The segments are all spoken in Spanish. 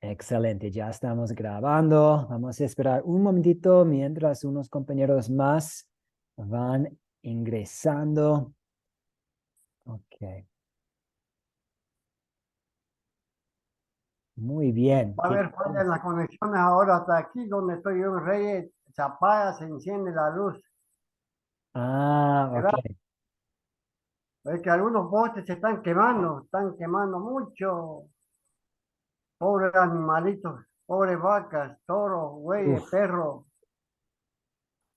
Excelente, ya estamos grabando. Vamos a esperar un momentito mientras unos compañeros más van ingresando. Ok, muy bien. Va a haber falla en las conexiones ahora hasta aquí donde estoy yo en Reyes. Se apaga, se enciende la luz. Ah, ok. ¿Verdad? Es que algunos postes se están quemando mucho. Pobres animalitos, pobres vacas, toros, bueyes, Uf. perros.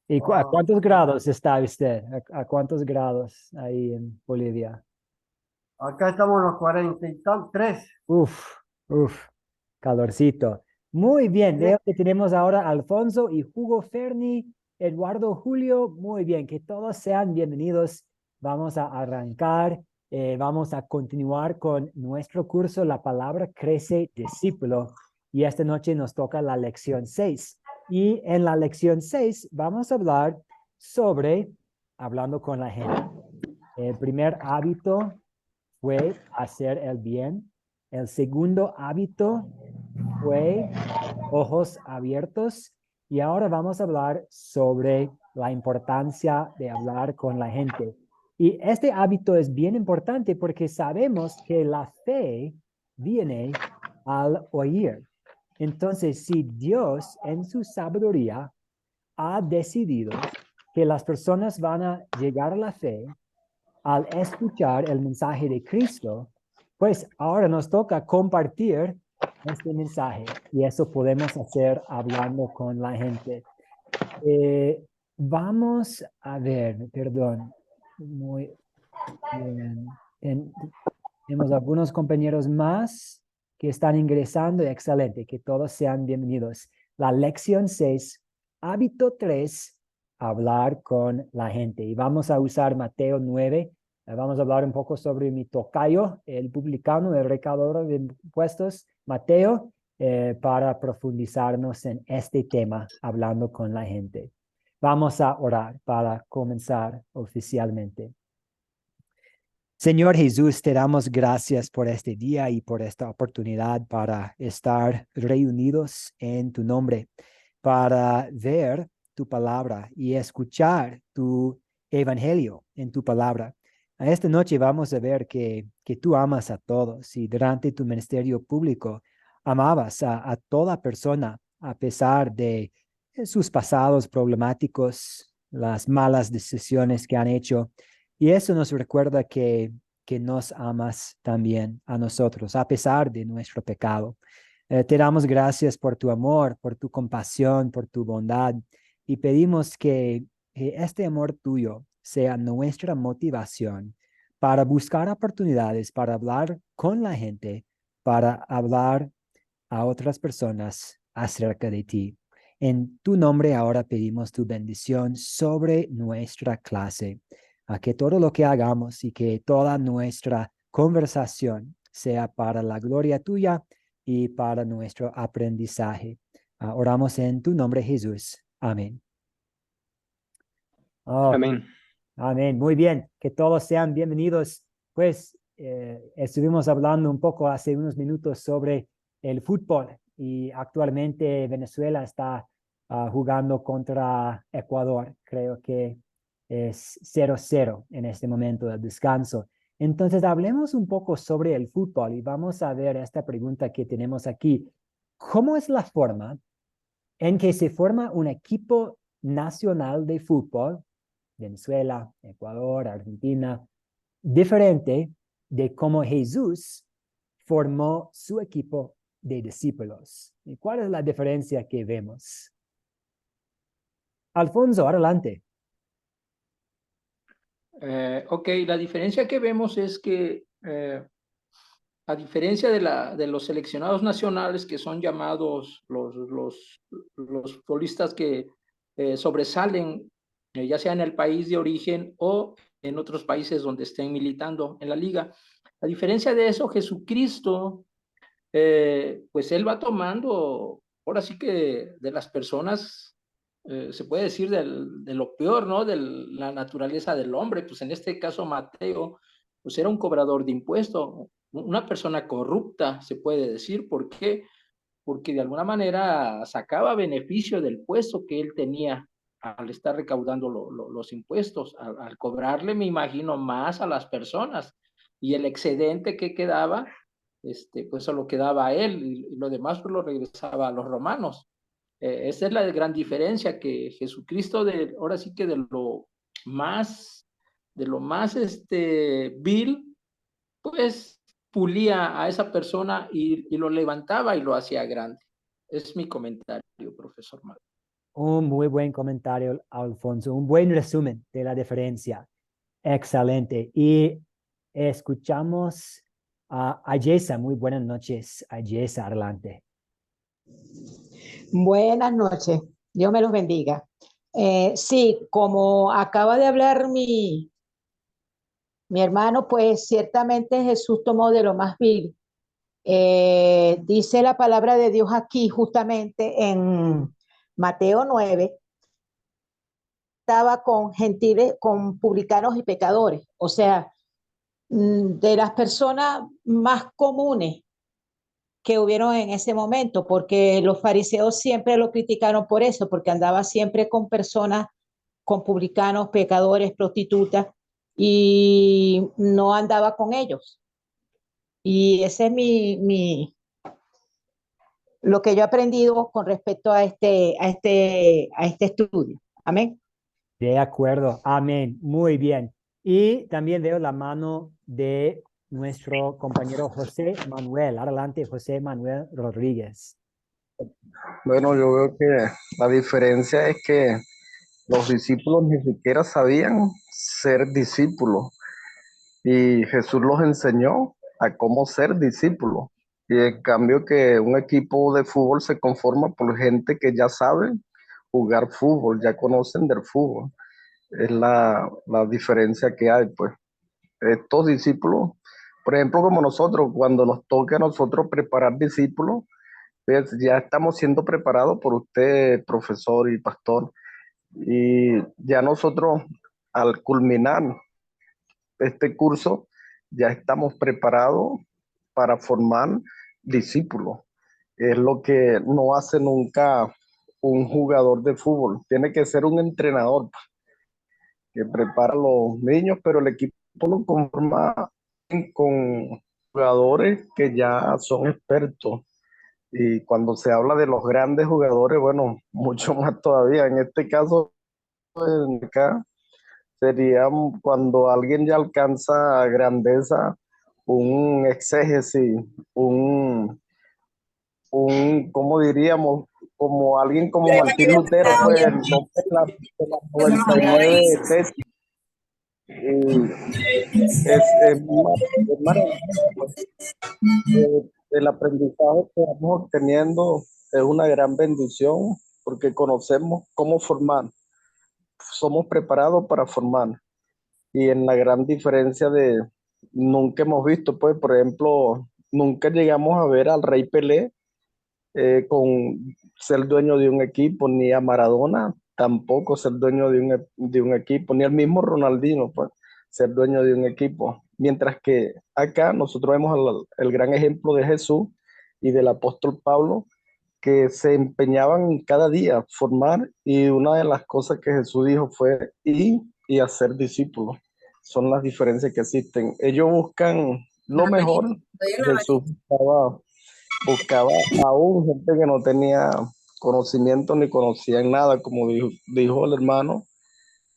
¿Y a Oh, cuántos grados está usted? ¿A cuántos grados ahí en Bolivia? acá estamos los 43. Uf, uf, calorcito. Muy bien, Tiene- veo que tenemos ahora a Alfonso y Hugo Ferni, Eduardo Julio. Muy bien, que todos sean bienvenidos. Vamos a arrancar, vamos a continuar con nuestro curso La palabra crece discípulo. Y esta noche nos toca la lección 6. Y en la lección 6 vamos a hablar sobre hablando con la gente. El primer hábito fue hacer el bien. El segundo hábito fue ojos abiertos. Y ahora vamos a hablar sobre la importancia de hablar con la gente. Y este hábito es bien importante porque sabemos que la fe viene al oír. Entonces, si Dios en su sabiduría ha decidido que las personas van a llegar a la fe al escuchar el mensaje de Cristo, pues ahora nos toca compartir este mensaje y eso podemos hacer hablando con la gente. Eh, Vamos a ver, perdón, muy bien. Tenemos algunos compañeros más que están ingresando. Excelente, que todos sean bienvenidos. La lección 6, hábito 3, hablar con la gente. Y vamos a usar Mateo 9. Vamos a hablar un poco sobre mi tocayo, el publicano, el recaudador de impuestos, Mateo, para profundizarnos en este tema, hablando con la gente. Vamos a orar para comenzar oficialmente. Señor Jesús, te damos gracias por este día y por esta oportunidad para estar reunidos en tu nombre, para ver tu palabra y escuchar tu evangelio en tu palabra. A esta noche vamos a ver que tú amas a todos y durante tu ministerio público amabas a toda persona a pesar de sus pasados problemáticos, las malas decisiones que han hecho. Y eso nos recuerda que nos amas también a nosotros, a pesar de nuestro pecado. Te damos gracias por tu amor, por tu compasión, por tu bondad, y pedimos que este amor tuyo sea nuestra motivación para buscar oportunidades, para hablar con la gente, para hablar a otras personas acerca de ti. En tu nombre ahora pedimos tu bendición sobre nuestra clase, a que todo lo que hagamos y que toda nuestra conversación sea para la gloria tuya y para nuestro aprendizaje. Oramos en tu nombre, Jesús. Amén. Ok, Amén. amén. Muy bien. Que todos sean bienvenidos. Pues estuvimos hablando un poco hace unos minutos sobre el fútbol y actualmente Venezuela está jugando contra Ecuador. Creo que es 0-0 en este momento de descanso. Entonces, hablemos un poco sobre el fútbol y vamos a ver esta pregunta que tenemos aquí. ¿Cómo es la forma en que se forma un equipo nacional de fútbol, Venezuela, Ecuador, Argentina, diferente de cómo Jesús formó su equipo de discípulos? ¿Y cuál es la diferencia que vemos? Alfonso, adelante. Ok, la diferencia que vemos es que, a diferencia de los seleccionados nacionales, que son llamados los futbolistas que sobresalen, ya sea en el país de origen o en otros países donde estén militando en la liga, a diferencia de eso, Jesucristo, pues él va tomando, ahora sí que de las personas, se puede decir de lo peor, ¿no? De la naturaleza del hombre, pues en este caso Mateo, pues era un cobrador de impuestos, una persona corrupta, se puede decir. ¿Por qué? porque de alguna manera sacaba beneficio del puesto que él tenía al estar recaudando los impuestos, al cobrarle, me imagino, más a las personas, y el excedente que quedaba, pues se lo quedaba a él, y lo demás pues lo regresaba a los romanos. Esa es la gran diferencia, que Jesucristo, ahora sí que de lo más vil, pues pulía a esa persona y lo levantaba y lo hacía grande. Es mi comentario, profesor Mario. Un muy buen comentario, Alfonso. Un buen resumen de la diferencia. Excelente. Y escuchamos a Ayesa. Muy buenas noches, Ayesa, adelante. Buenas noches, Dios me los bendiga. Sí, como acaba de hablar mi hermano, pues ciertamente Jesús tomó de lo más vil. Dice la palabra de Dios aquí justamente en Mateo 9, estaba con gentiles, con publicanos y pecadores, o sea, de las personas más comunes que hubieron en ese momento, porque los fariseos siempre lo criticaron por eso, porque andaba siempre con personas, con publicanos, pecadores, prostitutas, y no andaba con ellos. Y ese es lo que yo he aprendido con respecto a este estudio. Amén. De acuerdo. Amén. Muy bien. Y también veo la mano de nuestro compañero José Manuel. Adelante, José Manuel Rodríguez. Bueno, yo veo que la diferencia es que los discípulos ni siquiera sabían ser discípulos y Jesús los enseñó a cómo ser discípulos. Y en cambio que un equipo de fútbol se conforma por gente que ya sabe jugar fútbol, ya conocen del fútbol. Es la diferencia que hay, pues. Estos discípulos, por ejemplo, como nosotros, cuando nos toca a nosotros preparar discípulos, pues ya estamos siendo preparados por usted, profesor y pastor, y ya nosotros al culminar este curso ya estamos preparados para formar discípulos. Es lo que no hace nunca un jugador de fútbol. Tiene que ser un entrenador que prepara a los niños, pero el equipo lo conforma con jugadores que ya son expertos. Y cuando se habla de los grandes jugadores, bueno, mucho más todavía. En este caso, acá sería cuando alguien ya alcanza grandeza, un exégesis, ¿cómo diríamos? Como alguien como Martín Lutero, pues el hombre de las 99 tesis. Es maravilloso, pues. El aprendizaje que vamos obteniendo es una gran bendición porque conocemos cómo formar, somos preparados para formar. Y en la gran diferencia de nunca hemos visto, pues, por ejemplo, nunca llegamos a ver al Rey Pelé con ser dueño de un equipo, ni a Maradona tampoco ser dueño de un equipo, ni al mismo Ronaldinho, pues, ser dueño de un equipo. Mientras que acá nosotros vemos el gran ejemplo de Jesús y del apóstol Pablo, que se empeñaban cada día formar, y una de las cosas que Jesús dijo fue ir y hacer discípulos. Son las diferencias que existen. Ellos buscan lo mejor. Jesús buscaba aún gente que no tenía conocimiento ni conocía nada, como dijo el hermano,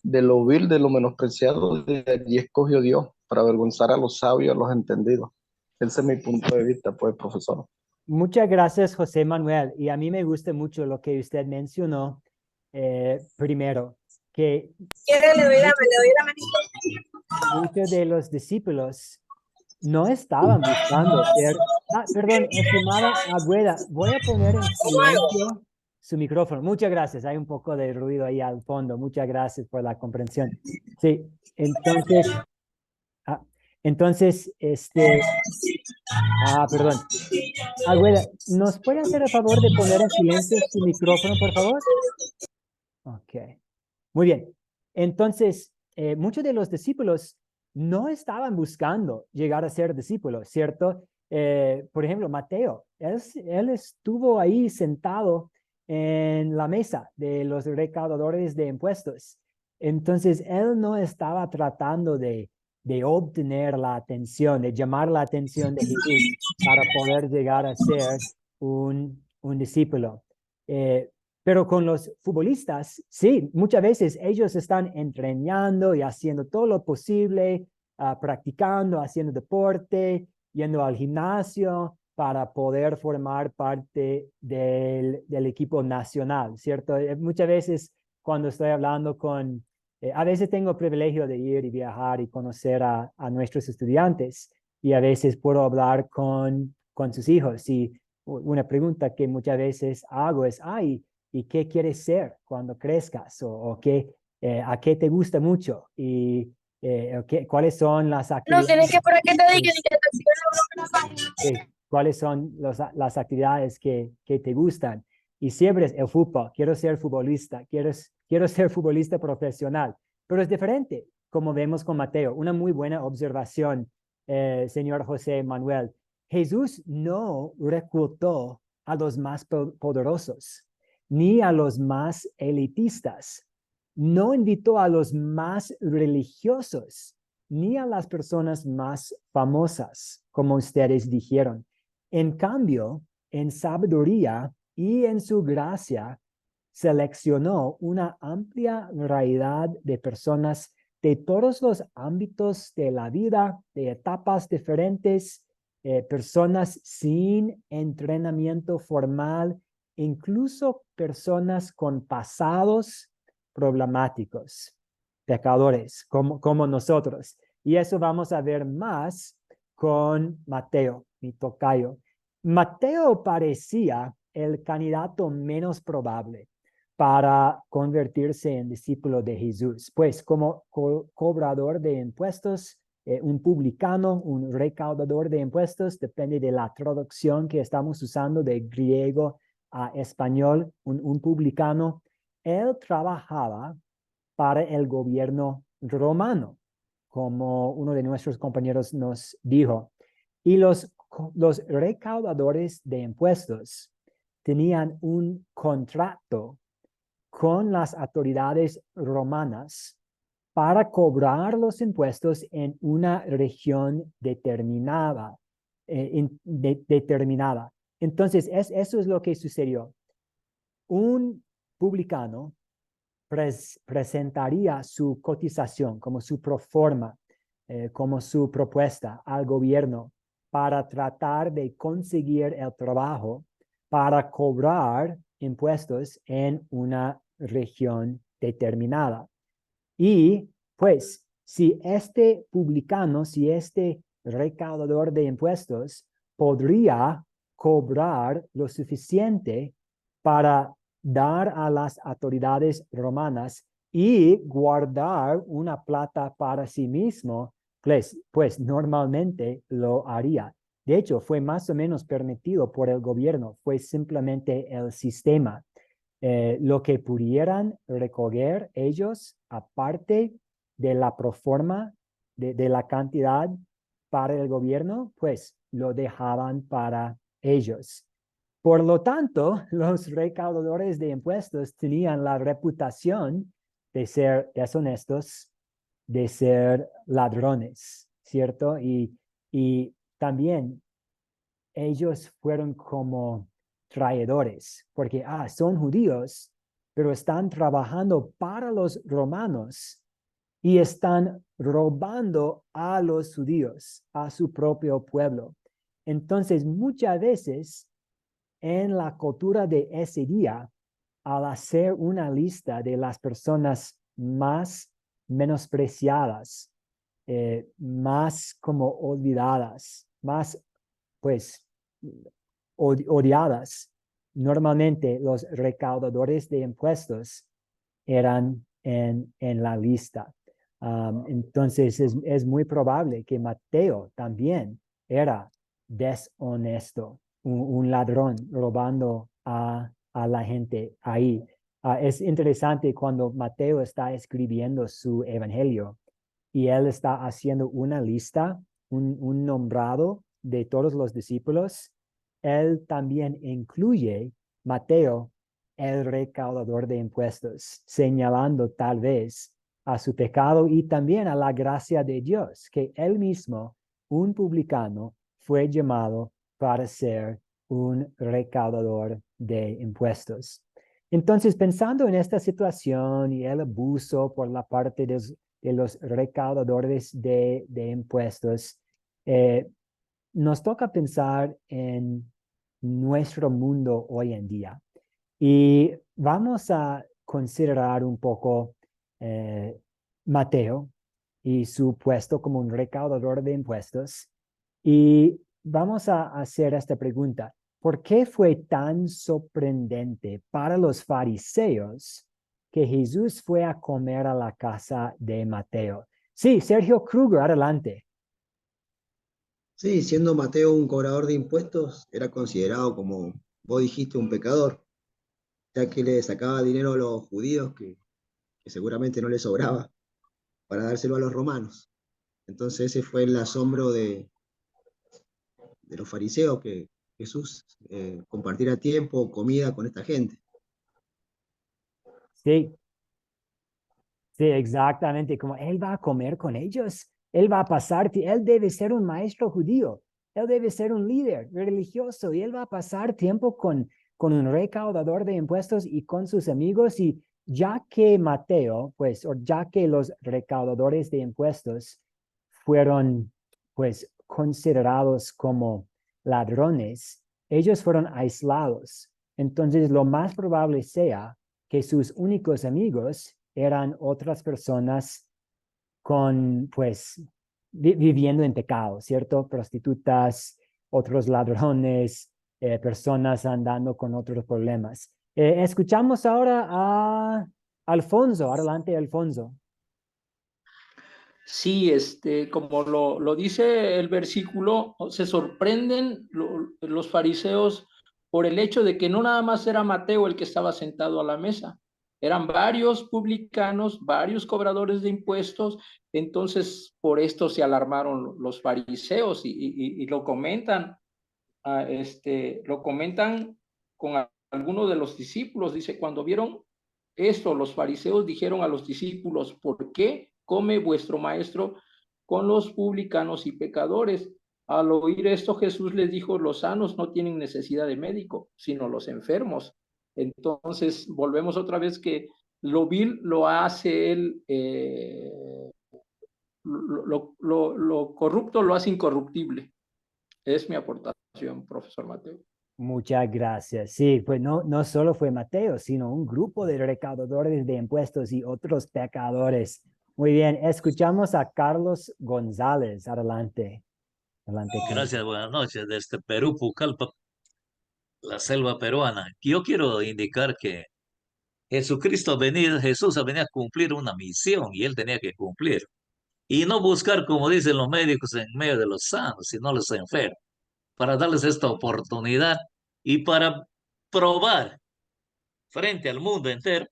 de lo vil, de lo menospreciado, de allí escogió Dios para avergonzar a los sabios, a los entendidos. Ese es mi punto de vista, pues, profesor. Muchas gracias, José Manuel. Y a mí me gusta mucho lo que usted mencionó primero, que Le doy la manito. muchos de los discípulos no estaban buscando ser... perdón, estimada abuela, voy a poner en silencio su micrófono. Muchas gracias. Hay un poco de ruido ahí al fondo. Muchas gracias por la comprensión. Sí, entonces, perdón. Abuela, ¿nos puede hacer el favor de poner en silencio su micrófono, por favor? Ok. Muy bien. Entonces, muchos de los discípulos no estaban buscando llegar a ser discípulos, ¿cierto? Por ejemplo, Mateo, él estuvo ahí sentado en la mesa de los recaudadores de impuestos. Entonces, él no estaba tratando de obtener la atención, de llamar la atención de Jesús para poder llegar a ser un discípulo. Pero con los futbolistas, sí, muchas veces ellos están entrenando y haciendo todo lo posible, practicando, haciendo deporte, yendo al gimnasio para poder formar parte del equipo nacional, ¿cierto? Muchas veces cuando estoy hablando a veces tengo el privilegio de ir y viajar y conocer a nuestros estudiantes y a veces puedo hablar con sus hijos y una pregunta que muchas veces hago es, ¿y qué quieres ser cuando crezcas? ¿O a qué te gusta mucho? Y ¿cuáles son las No, actividades? tienes que por aquí te diga que te acciona ¿Cuáles son las actividades que te gustan? Y siempre es el fútbol, quiero ser futbolista, quiero ser futbolista profesional, pero es diferente, como vemos con Mateo. Una muy buena observación, señor José Manuel. Jesús no reclutó a los más poderosos, ni a los más elitistas. No invitó a los más religiosos, ni a las personas más famosas, como ustedes dijeron. En cambio, en sabiduría y en su gracia, seleccionó una amplia variedad de personas de todos los ámbitos de la vida, de etapas diferentes, personas sin entrenamiento formal, incluso personas con pasados problemáticos, pecadores, como nosotros. Y eso vamos a ver más con Mateo, mi tocayo. Mateo parecía el candidato menos probable para convertirse en discípulo de Jesús, pues como cobrador de impuestos, un publicano, un recaudador de impuestos, depende de la traducción que estamos usando de griego a español, un publicano. Él trabajaba para el gobierno romano, como uno de nuestros compañeros nos dijo. Y los recaudadores de impuestos tenían un contrato con las autoridades romanas para cobrar los impuestos en una región determinada. Entonces, eso es lo que sucedió. Un publicano presentaría su cotización como su proforma, como su propuesta al gobierno para tratar de conseguir el trabajo para cobrar impuestos en una región determinada. Y pues, si este publicano, si este recaudador de impuestos podría cobrar lo suficiente para dar a las autoridades romanas y guardar una plata para sí mismo, pues normalmente lo haría. De hecho, fue más o menos permitido por el gobierno, fue simplemente el sistema. Lo que pudieran recoger ellos, aparte de la proforma, de la cantidad para el gobierno, pues lo dejaban para ellos. Por lo tanto, los recaudadores de impuestos tenían la reputación de ser deshonestos, de ser ladrones, ¿cierto? Y también ellos fueron como traidores, porque son judíos, pero están trabajando para los romanos y están robando a los judíos, a su propio pueblo. Entonces, muchas veces en la cultura de ese día, al hacer una lista de las personas más menospreciadas, más como olvidadas, más pues odiadas, normalmente los recaudadores de impuestos eran en la lista. Entonces es muy probable que Mateo también era deshonesto, un ladrón robando a la gente ahí. Es interesante cuando Mateo está escribiendo su evangelio y él está haciendo una lista, un nombrado de todos los discípulos, él también incluye Mateo, el recaudador de impuestos, señalando tal vez a su pecado y también a la gracia de Dios, que él mismo, un publicano, fue llamado para ser un recaudador de impuestos. Entonces, pensando en esta situación y el abuso por la parte de los recaudadores de impuestos, nos toca pensar en nuestro mundo hoy en día. Y vamos a considerar un poco Mateo y su puesto como un recaudador de impuestos. Y vamos a hacer esta pregunta. ¿Por qué fue tan sorprendente para los fariseos que Jesús fue a comer a la casa de Mateo? Sí, Sergio Kruger, adelante. Sí, siendo Mateo un cobrador de impuestos, era considerado, como vos dijiste, un pecador, ya que le sacaba dinero a los judíos que seguramente no les sobraba para dárselo a los romanos. Entonces ese fue el asombro de los fariseos, que Jesús compartiera tiempo, comida con esta gente. Sí, sí, exactamente. Como él va a comer con ellos, él va a pasar, él debe ser un maestro judío, él debe ser un líder religioso y él va a pasar tiempo con un recaudador de impuestos y con sus amigos. Y ya que Mateo, pues, o ya que los recaudadores de impuestos fueron, pues, considerados como ladrones, ellos fueron aislados. Entonces, lo más probable sea que sus únicos amigos eran otras personas con, pues, viviendo en pecado, ¿cierto? Prostitutas, otros ladrones, personas andando con otros problemas. Escuchamos ahora a Alfonso. Adelante, Alfonso. Sí, como lo dice el versículo, se sorprenden los fariseos por el hecho de que no nada más era Mateo el que estaba sentado a la mesa, eran varios publicanos, varios cobradores de impuestos. Entonces por esto se alarmaron los fariseos y lo comentan, lo comentan con algunos de los discípulos. Dice, cuando vieron esto, los fariseos dijeron a los discípulos, ¿por qué come vuestro maestro con los publicanos y pecadores? Al oír esto, Jesús les dijo, los sanos no tienen necesidad de médico, sino los enfermos. Entonces, volvemos otra vez que lo vil lo hace él, lo corrupto lo hace incorruptible. Es mi aportación, profesor Mateo. Muchas gracias. Sí, pues no solo fue Mateo, sino un grupo de recaudadores de impuestos y otros pecadores. Muy bien, escuchamos a Carlos González. Adelante. Adelante, Carlos. Gracias, buenas noches. Desde Perú, Pucallpa, la selva peruana. Yo quiero indicar que Jesús venía a cumplir una misión y él tenía que cumplir. Y no buscar, como dicen los médicos, en medio de los sanos, sino los enfermos, para darles esta oportunidad y para probar frente al mundo entero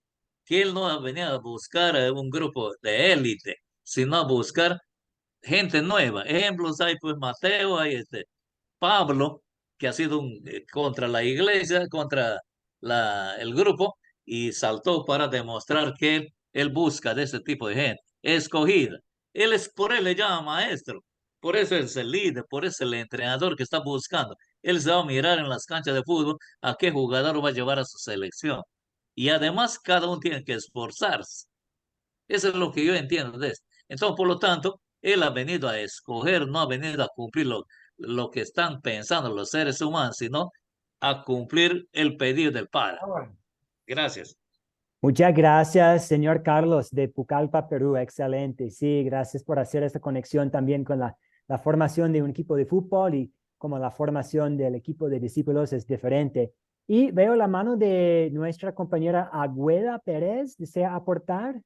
que él no venía a buscar un grupo de élite, sino a buscar gente nueva. Ejemplos hay, pues Mateo, hay Pablo, que ha sido contra la iglesia, contra el grupo, y saltó para demostrar que él busca de ese tipo de gente, escogida. Por él le llama maestro, por eso es el líder, por eso es el entrenador que está buscando. Él se va a mirar en las canchas de fútbol a qué jugador va a llevar a su selección. Y además cada uno tiene que esforzarse. Eso es lo que yo entiendo de esto. Entonces, por lo tanto, él ha venido a escoger, no ha venido a cumplir lo que están pensando los seres humanos, sino a cumplir el pedido del Padre. Gracias. Muchas gracias, señor Carlos de Pucallpa, Perú. Excelente. Sí, gracias por hacer esta conexión también con la formación de un equipo de fútbol y como la formación del equipo de discípulos es diferente. Y veo la mano de nuestra compañera Agüeda Pérez. ¿Desea aportar?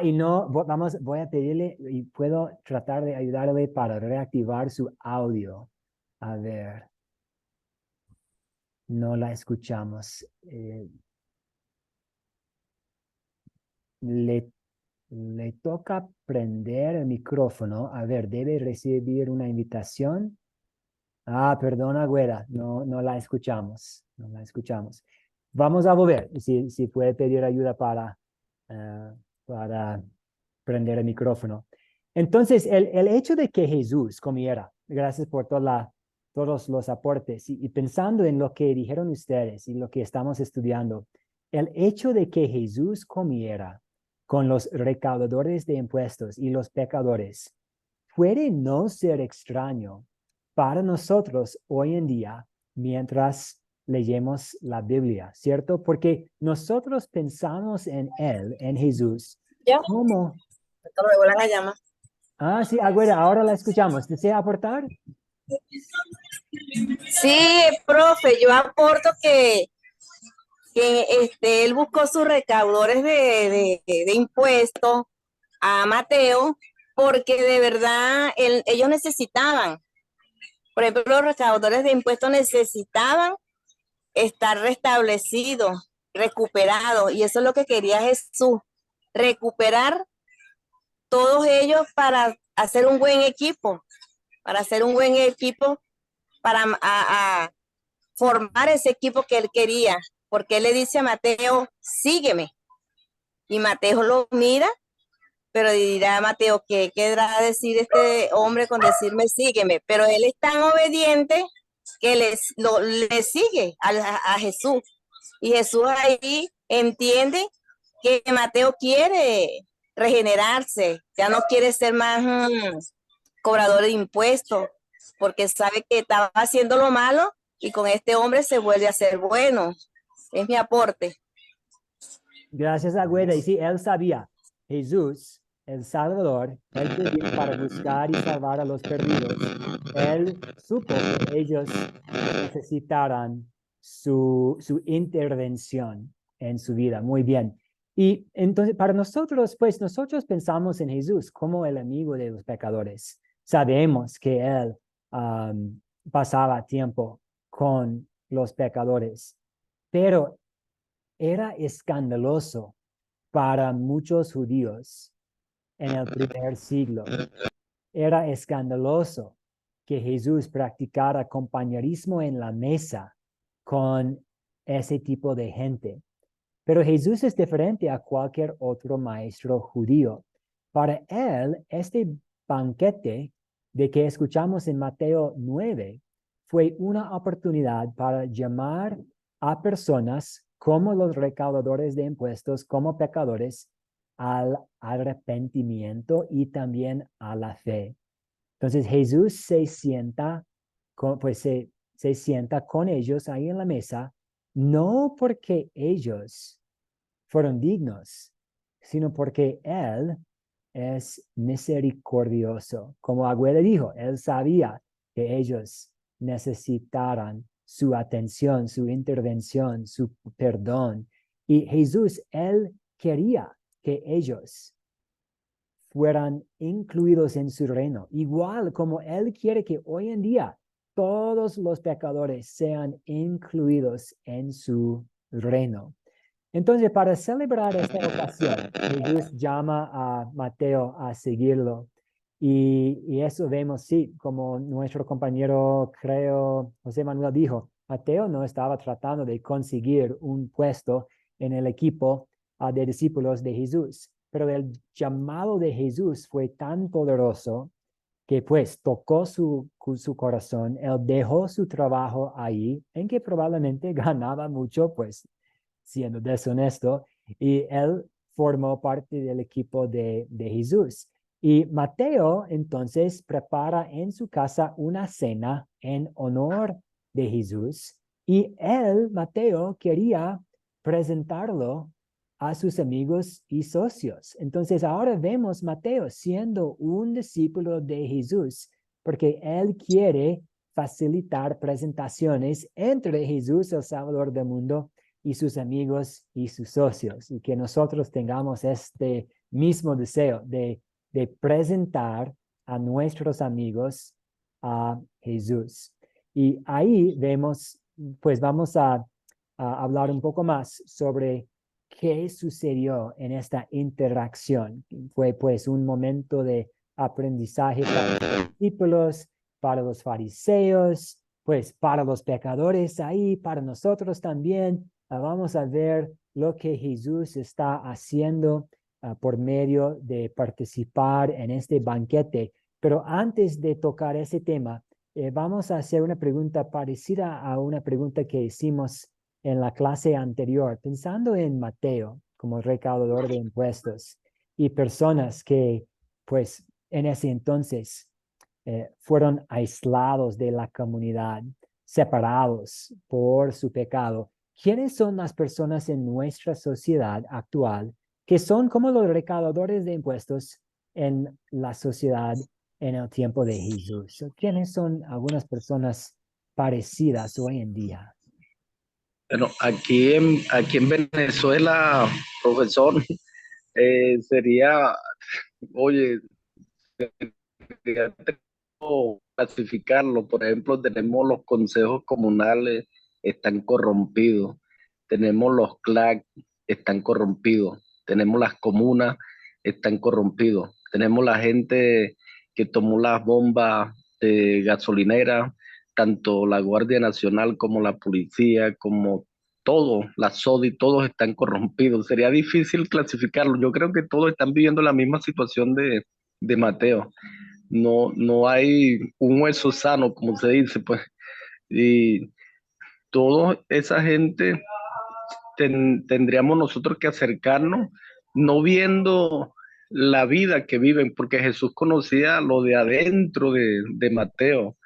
Y no, voy a pedirle y puedo tratar de ayudarle para reactivar su audio. A ver. No la escuchamos. Le le toca prender el micrófono. A ver, debe recibir una invitación. Ah, perdona, güera, no la escuchamos, no la escuchamos. Vamos a volver, si puede pedir ayuda para prender el micrófono. Entonces, el hecho de que Jesús comiera, gracias por todos los aportes, y pensando en lo que dijeron ustedes y lo que estamos estudiando, el hecho de que Jesús comiera con los recaudadores de impuestos y los pecadores puede no ser extraño para nosotros hoy en día mientras leemos la Biblia, ¿cierto? Porque nosotros pensamos en Él, en Jesús, Ya, como... esto me vuelan a llamar. Ah, sí, Agüera, ahora la escuchamos. ¿Desea aportar? Sí, profe, yo aporto que él buscó sus recaudadores de impuestos a Mateo porque de verdad ellos necesitaban, por ejemplo, los recaudadores de impuestos necesitaban estar restablecidos, recuperados, y eso es lo que quería Jesús, recuperar todos ellos para hacer un buen equipo, para hacer un buen equipo, para formar ese equipo que él quería, porque él le dice a Mateo, sígueme, y Mateo lo mira, pero dirá Mateo, ¿qué querrá decir este hombre con decirme sígueme? Pero él es tan obediente que le sigue a Jesús, y Jesús ahí entiende que Mateo quiere regenerarse, ya no quiere ser más cobrador de impuestos, porque sabe que estaba haciendo lo malo y con este hombre se vuelve a ser bueno. Es mi aporte. Gracias, Agüera. Y sí, él sabía, Jesús, el Salvador, él que vino para buscar y salvar a los perdidos. Él supo que ellos necesitaran su intervención en su vida. Muy bien. Y entonces, para nosotros, pues nosotros pensamos en Jesús como el amigo de los pecadores. Sabemos que él pasaba tiempo con los pecadores, pero era escandaloso para muchos judíos en el primer siglo. Era escandaloso que Jesús practicara compañerismo en la mesa con ese tipo de gente. Pero Jesús es diferente a cualquier otro maestro judío. Para él, este banquete de que escuchamos en Mateo 9 fue una oportunidad para llamar a personas como los recaudadores de impuestos, como pecadores, al arrepentimiento y también a la fe. Entonces Jesús se sienta con ellos ahí en la mesa, no porque ellos fueron dignos, sino porque Él es misericordioso. Como Agüera dijo, Él sabía que ellos necesitaran su atención, su intervención, su perdón. Y Jesús, Él quería que ellos fueran incluidos en su reino, igual como Él quiere que hoy en día todos los pecadores sean incluidos en su reino. Entonces, para celebrar esta ocasión, Jesús llama a Mateo a seguirlo. Y eso vemos, sí, como nuestro compañero, creo, José Manuel dijo, Mateo no estaba tratando de conseguir un puesto en el equipo de discípulos de Jesús, pero el llamado de Jesús fue tan poderoso que pues tocó su corazón, él dejó su trabajo ahí, en que probablemente ganaba mucho, pues siendo deshonesto, y él formó parte del equipo de Jesús. Y Mateo entonces prepara en su casa una cena en honor de Jesús, y él, Mateo, quería presentarlo a sus amigos y socios. Entonces ahora vemos Mateo siendo un discípulo de Jesús, porque él quiere facilitar presentaciones entre Jesús, el Salvador del mundo, y sus amigos y sus socios, y que nosotros tengamos este mismo deseo de presentar a nuestros amigos a Jesús. Y ahí vemos, pues vamos a hablar un poco más sobre ¿qué sucedió en esta interacción? Fue pues un momento de aprendizaje para los discípulos, para los fariseos, pues para los pecadores ahí, para nosotros también. Vamos a ver lo que Jesús está haciendo por medio de participar en este banquete. Pero antes de tocar ese tema, vamos a hacer una pregunta parecida a una pregunta que hicimos en la clase anterior, pensando en Mateo como recaudador de impuestos y personas que, pues, en ese entonces fueron aislados de la comunidad, separados por su pecado. ¿Quiénes son las personas en nuestra sociedad actual que son como los recaudadores de impuestos en la sociedad en el tiempo de Jesús? ¿Quiénes son algunas personas parecidas hoy en día? Bueno, aquí en Venezuela, profesor, sería, oye, sería clasificarlo. Por ejemplo, tenemos los consejos comunales, están corrompidos. Tenemos los CLAC, están corrompidos. Tenemos las comunas, están corrompidos. Tenemos la gente que tomó las bombas de gasolinera, tanto la Guardia Nacional como la policía, como todo, la SODI, todos están corrompidos. Sería difícil clasificarlo. Yo creo que todos están viviendo la misma situación de Mateo. No hay un hueso sano, como se dice, pues. Y toda esa gente tendríamos nosotros que acercarnos, no viendo la vida que viven, porque Jesús conocía lo de adentro de Mateo.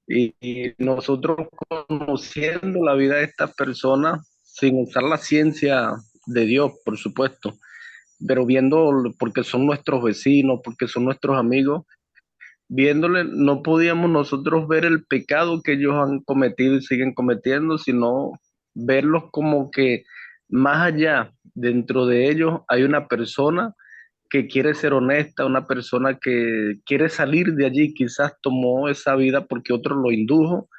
Y nosotros conociendo la vida de estas personas, sin usar la ciencia de Dios, por supuesto, pero viendo, porque son nuestros vecinos, porque son nuestros amigos, viéndole, no podíamos nosotros ver el pecado que ellos han cometido y siguen cometiendo, sino verlos como que más allá, dentro de ellos, hay una persona que quiere ser honesta, una persona que quiere salir de allí, quizás tomó esa vida porque otro lo indujo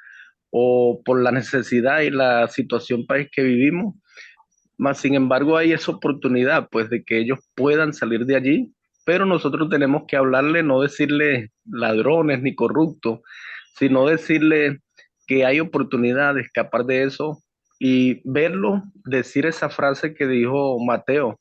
o por la necesidad y la situación país que vivimos. Más sin embargo, hay esa oportunidad, pues, de que ellos puedan salir de allí, pero nosotros tenemos que hablarle, no decirle ladrones ni corruptos, sino decirle que hay oportunidad de escapar de eso y verlo, decir esa frase que dijo Mateo,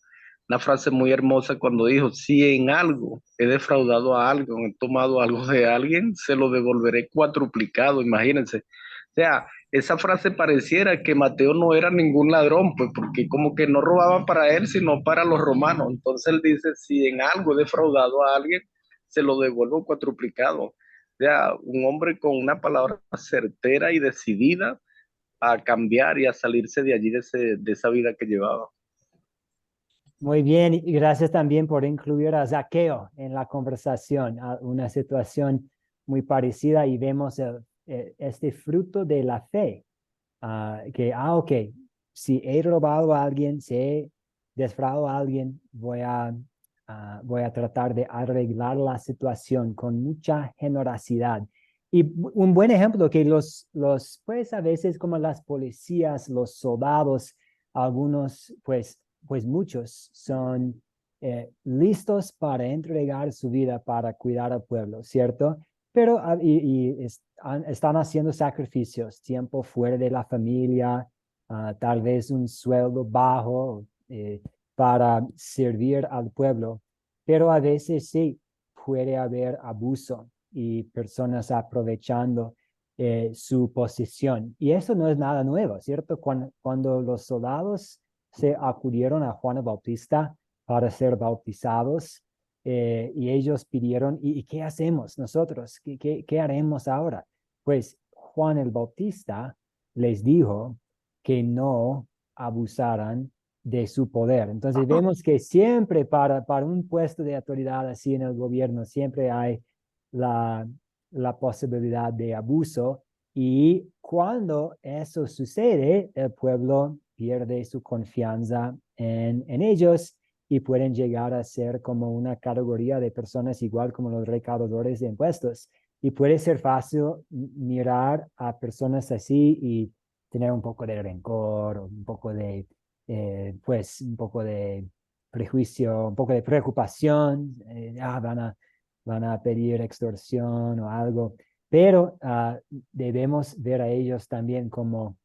una frase muy hermosa cuando dijo, si en algo he defraudado a alguien, he tomado algo de alguien, se lo devolveré cuatruplicado, imagínense. O sea, esa frase pareciera que Mateo no era ningún ladrón, pues porque como que no robaba para él, sino para los romanos. Entonces él dice, si en algo he defraudado a alguien, se lo devuelvo cuatruplicado. O sea, un hombre con una palabra certera y decidida a cambiar y a salirse de allí, de esa vida que llevaba. Muy bien, y gracias también por incluir a Zaqueo en la conversación, a una situación muy parecida y vemos este fruto de la fe, ok, si he robado a alguien, si he defraudado a alguien, voy a tratar de arreglar la situación con mucha generosidad. Y un buen ejemplo que pues a veces como las policías, los soldados, algunos, pues muchos son listos para entregar su vida para cuidar al pueblo, ¿cierto? Pero están haciendo sacrificios, tiempo fuera de la familia, tal vez un sueldo bajo para servir al pueblo, pero a veces sí puede haber abuso y personas aprovechando su posición. Y eso no es nada nuevo, ¿cierto? Cuando los soldados se acudieron a Juan el Bautista para ser bautizados, y ellos pidieron, ¿y qué hacemos nosotros? ¿Qué haremos ahora? Pues Juan el Bautista les dijo que no abusaran de su poder. Entonces vemos que siempre para un puesto de autoridad así en el gobierno, siempre hay la posibilidad de abuso, y cuando eso sucede, el pueblo pierde su confianza en ellos y pueden llegar a ser como una categoría de personas igual como los recaudadores de impuestos. Y puede ser fácil mirar a personas así y tener un poco de rencor, un poco de pues un poco de prejuicio, un poco de preocupación, van a pedir extorsión o algo, pero debemos ver a ellos también como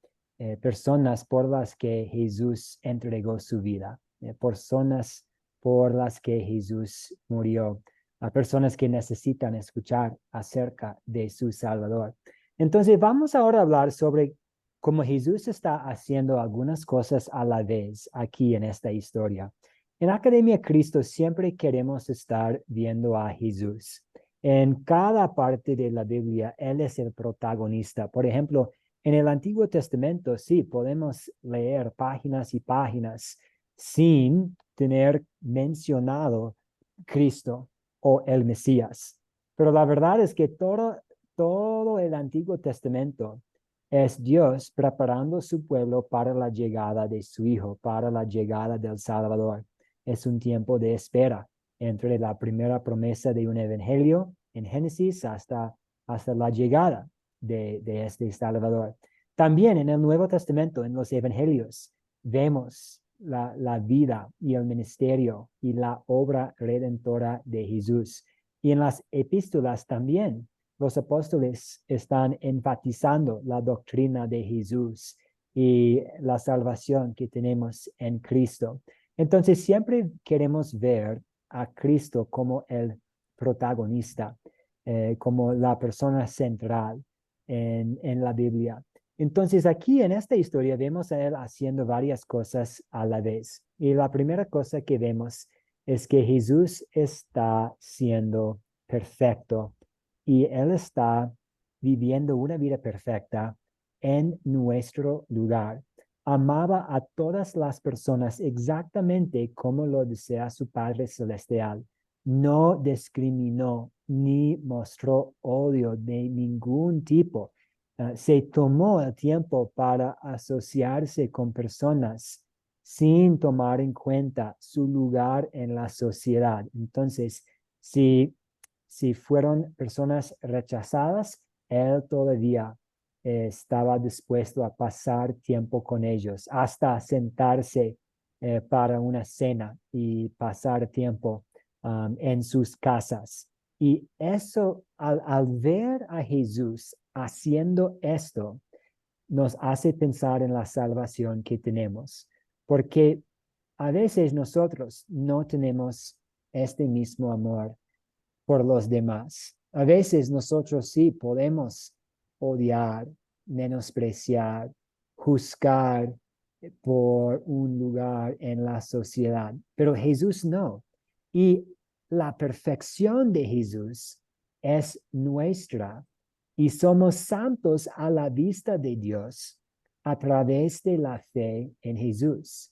personas por las que Jesús entregó su vida, personas por las que Jesús murió, a personas que necesitan escuchar acerca de su Salvador. Entonces vamos ahora a hablar sobre cómo Jesús está haciendo algunas cosas a la vez aquí en esta historia. En Academia Cristo siempre queremos estar viendo a Jesús. En cada parte de la Biblia, Él es el protagonista. Por ejemplo, en el Antiguo Testamento, sí, podemos leer páginas y páginas sin tener mencionado Cristo o el Mesías. Pero la verdad es que todo el Antiguo Testamento es Dios preparando su pueblo para la llegada de su Hijo, para la llegada del Salvador. Es un tiempo de espera entre la primera promesa de un evangelio en Génesis hasta la llegada de este Salvador. También en el Nuevo Testamento, en los evangelios, vemos la vida y el ministerio y la obra redentora de Jesús. Y en las epístolas también, los apóstoles están enfatizando la doctrina de Jesús y la salvación que tenemos en Cristo. Entonces, siempre queremos ver a Cristo como el protagonista, como la persona central en la Biblia. Entonces, aquí en esta historia vemos a él haciendo varias cosas a la vez. Y la primera cosa que vemos es que Jesús está siendo perfecto y él está viviendo una vida perfecta en nuestro lugar. Amaba a todas las personas exactamente como lo desea su Padre Celestial. No discriminó ni mostró odio de ningún tipo. Se tomó el tiempo para asociarse con personas sin tomar en cuenta su lugar en la sociedad. Entonces, si fueron personas rechazadas, él todavía estaba dispuesto a pasar tiempo con ellos, hasta sentarse para una cena y pasar tiempo en sus casas. Y eso, al ver a Jesús haciendo esto, nos hace pensar en la salvación que tenemos, porque a veces nosotros no tenemos este mismo amor por los demás. A veces nosotros sí podemos odiar, menospreciar, juzgar por un lugar en la sociedad, pero Jesús no. Y la perfección de Jesús es nuestra y somos santos a la vista de Dios a través de la fe en Jesús.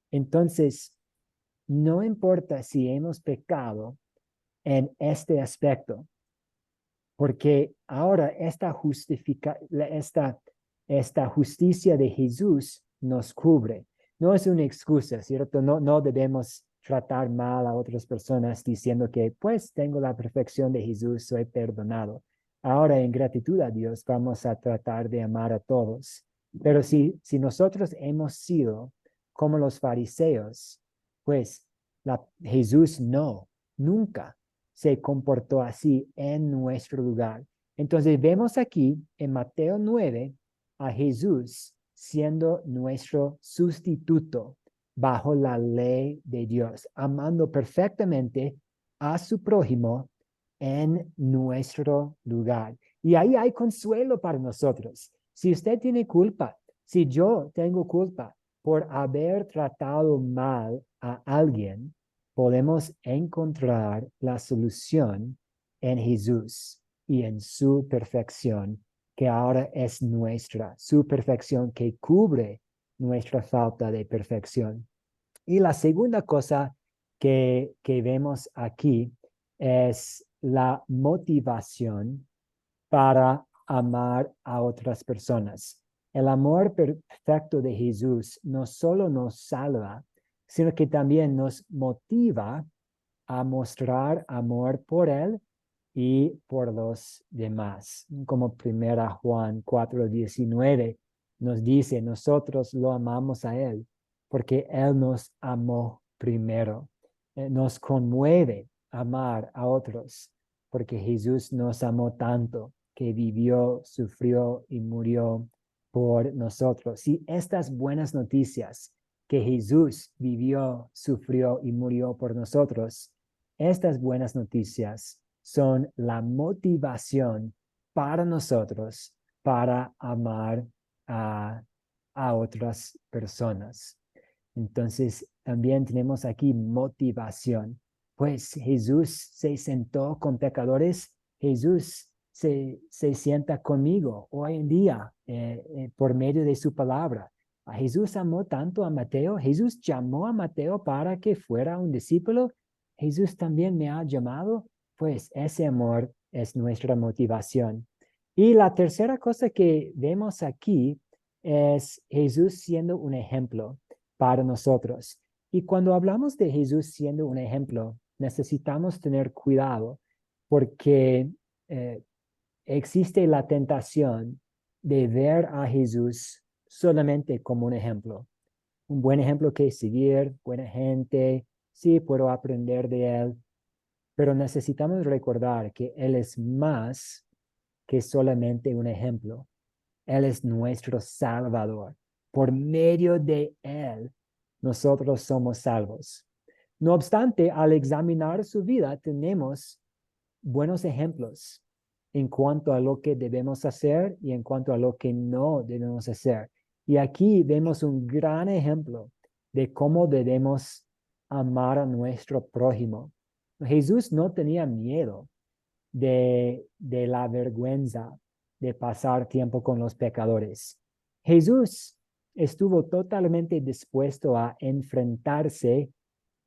Entonces, no importa si hemos pecado en este aspecto, porque ahora esta justicia de Jesús nos cubre. No es una excusa, ¿cierto? No debemos tratar mal a otras personas diciendo que pues tengo la perfección de Jesús, soy perdonado. Ahora en gratitud a Dios vamos a tratar de amar a todos. Pero si nosotros hemos sido como los fariseos, pues Jesús nunca se comportó así en nuestro lugar. Entonces vemos aquí en Mateo 9 a Jesús siendo nuestro sustituto bajo la ley de Dios, amando perfectamente a su prójimo en nuestro lugar. Y ahí hay consuelo para nosotros. Si usted tiene culpa, si yo tengo culpa por haber tratado mal a alguien, podemos encontrar la solución en Jesús y en su perfección, que ahora es nuestra, su perfección que cubre nuestra falta de perfección. Y la segunda cosa que vemos aquí es la motivación para amar a otras personas. El amor perfecto de Jesús no solo nos salva, sino que también nos motiva a mostrar amor por Él y por los demás. Como 1 Juan 4:19 nos dice, nosotros lo amamos a Él porque Él nos amó primero. Nos conmueve amar a otros, porque Jesús nos amó tanto que vivió, sufrió y murió por nosotros. Y estas buenas noticias que Jesús vivió, sufrió y murió por nosotros, estas buenas noticias son la motivación para nosotros para amar a otras personas. Entonces, también tenemos aquí motivación. Pues Jesús se sentó con pecadores, Jesús se sienta conmigo hoy en día por medio de su palabra. A Jesús amó tanto a Mateo, Jesús llamó a Mateo para que fuera un discípulo, Jesús también me ha llamado, pues ese amor es nuestra motivación. Y la tercera cosa que vemos aquí es Jesús siendo un ejemplo para nosotros. Y cuando hablamos de Jesús siendo un ejemplo, necesitamos tener cuidado porque existe la tentación de ver a Jesús solamente como un ejemplo. Un buen ejemplo que seguir, buena gente, sí puedo aprender de él, pero necesitamos recordar que Él es más que solamente un ejemplo. Él es nuestro Salvador. Por medio de Él, nosotros somos salvos. No obstante, al examinar su vida, tenemos buenos ejemplos en cuanto a lo que debemos hacer y en cuanto a lo que no debemos hacer. Y aquí vemos un gran ejemplo de cómo debemos amar a nuestro prójimo. Jesús no tenía miedo de la vergüenza de pasar tiempo con los pecadores. Jesús estuvo totalmente dispuesto a enfrentarse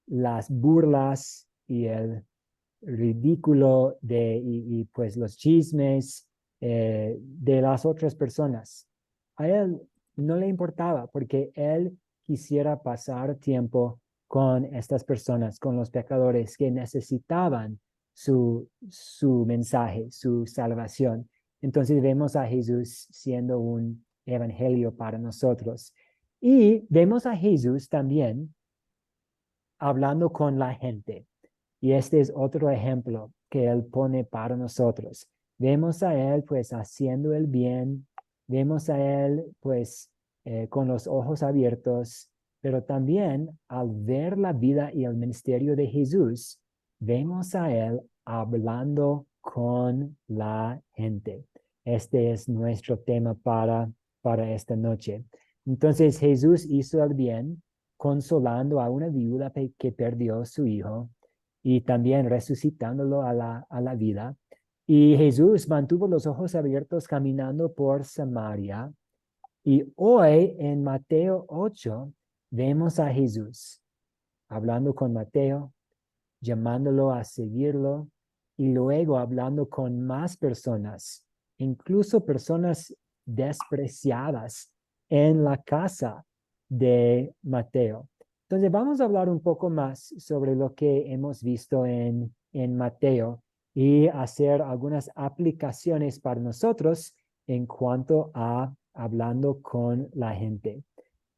las burlas y el ridículo y pues los chismes de las otras personas. A él no le importaba porque él quisiera pasar tiempo con estas personas, con los pecadores que necesitaban su mensaje, su salvación. Entonces vemos a Jesús siendo un evangelio para nosotros. Y vemos a Jesús también hablando con la gente. Y este es otro ejemplo que Él pone para nosotros. Vemos a Él pues haciendo el bien, vemos a Él pues con los ojos abiertos, pero también al ver la vida y el ministerio de Jesús, vemos a Él hablando con la gente. Este es nuestro tema para esta noche. Entonces Jesús hizo el bien consolando a una viuda que perdió a su hijo y también resucitándolo a la vida. Y Jesús mantuvo los ojos abiertos caminando por Samaria. Y hoy en Mateo 8 vemos a Jesús hablando con Mateo, llamándolo a seguirlo y luego hablando con más personas, incluso personas despreciadas en la casa de Mateo. Entonces vamos a hablar un poco más sobre lo que hemos visto en Mateo y hacer algunas aplicaciones para nosotros en cuanto a hablando con la gente.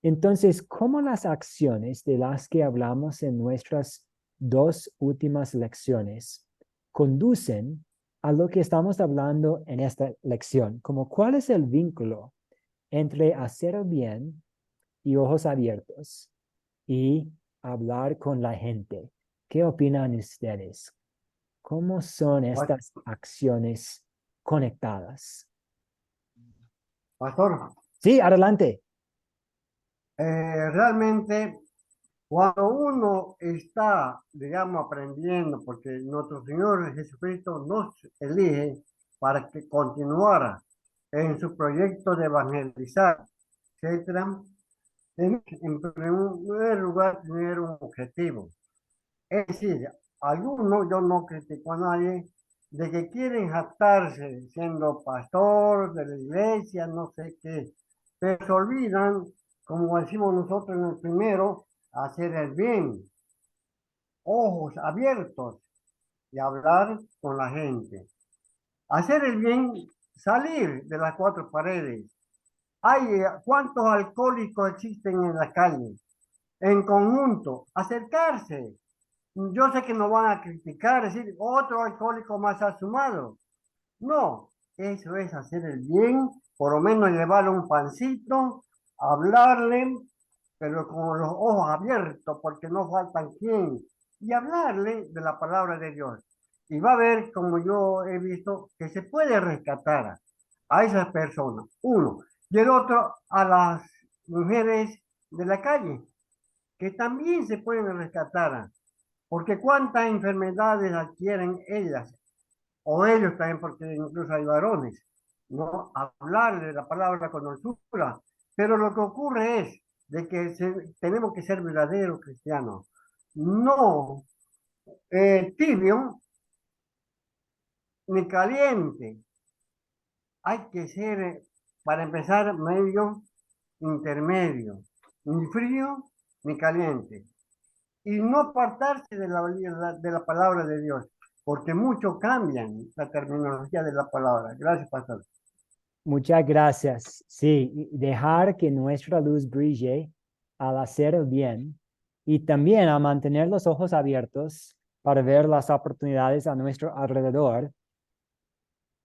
Entonces, ¿cómo las acciones de las que hablamos en nuestras dos últimas lecciones conducen a lo que estamos hablando en esta lección? Como ¿cuál es el vínculo entre hacer el bien y ojos abiertos y hablar con la gente? ¿Qué opinan ustedes? ¿Cómo son estas acciones conectadas? Pastor, Sí, adelante. realmente cuando uno está, digamos, aprendiendo, porque nuestro Señor Jesucristo nos elige para que continuara en su proyecto de evangelizar, etcétera, en primer lugar tener un objetivo. Es decir, algunos, yo no critico a nadie, de que quieren jactarse siendo pastor de la iglesia, no sé qué, pero se olvidan, como decimos nosotros en el primero, hacer el bien, ojos abiertos y hablar con la gente. Hacer el bien, salir de las cuatro paredes. ¿Cuántos alcohólicos existen en la calle? en conjunto, acercarse. Yo sé que nos van a criticar, decir, otro alcohólico más ha sumado. No, eso es hacer el bien, por lo menos llevarle un pancito, hablarle, pero con los ojos abiertos, porque no faltan quien, y hablarle de la palabra de Dios. Y va a ver, como yo he visto, que se puede rescatar a esas personas, uno, y el otro a las mujeres de la calle, que también se pueden rescatar, porque cuántas enfermedades adquieren ellas o ellos también, porque incluso hay varones, ¿no? Hablar de la palabra con dulzura. Pero lo que ocurre es de que tenemos que ser verdaderos cristianos, no tibio ni caliente. Hay que ser, para empezar, medio intermedio, ni frío ni caliente. Y no apartarse de la palabra de Dios, porque mucho cambian la terminología de la palabra. Gracias, pastor. Muchas gracias. Sí, y dejar que nuestra luz brille al hacer el bien y también a mantener los ojos abiertos para ver las oportunidades a nuestro alrededor,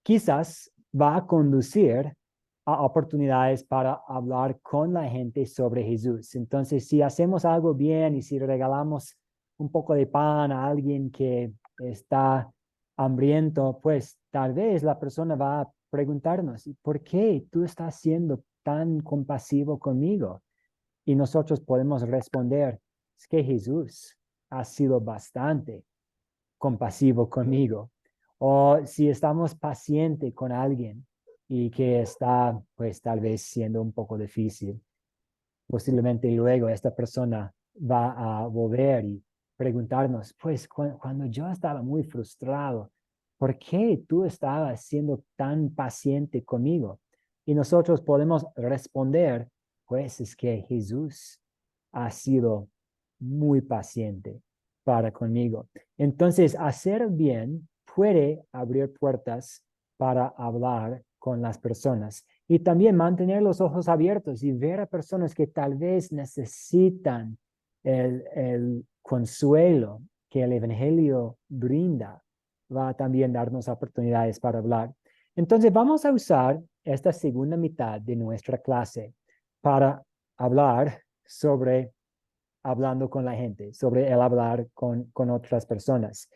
quizás va a conducir a oportunidades para hablar con la gente sobre Jesús. Entonces, si hacemos algo bien y si regalamos un poco de pan a alguien que está hambriento, pues tal vez la persona va a preguntarnos, ¿por qué tú estás siendo tan compasivo conmigo? Y nosotros podemos responder, es que Jesús ha sido bastante compasivo conmigo. O si estamos pacientes con alguien y que está, pues tal vez siendo un poco difícil, posiblemente luego esta persona va a volver y preguntarnos, pues cuando yo estaba muy frustrado, ¿por qué tú estabas siendo tan paciente conmigo? Y nosotros podemos responder, pues es que Jesús ha sido muy paciente para conmigo. Entonces, hacer bien puede abrir puertas para hablar con las personas y también mantener los ojos abiertos y ver a personas que tal vez necesitan el consuelo que el Evangelio brinda. Va a también darnos oportunidades para hablar. Entonces, vamos a usar esta segunda mitad de nuestra clase para hablar sobre hablando con la gente, sobre el hablar con otras personas.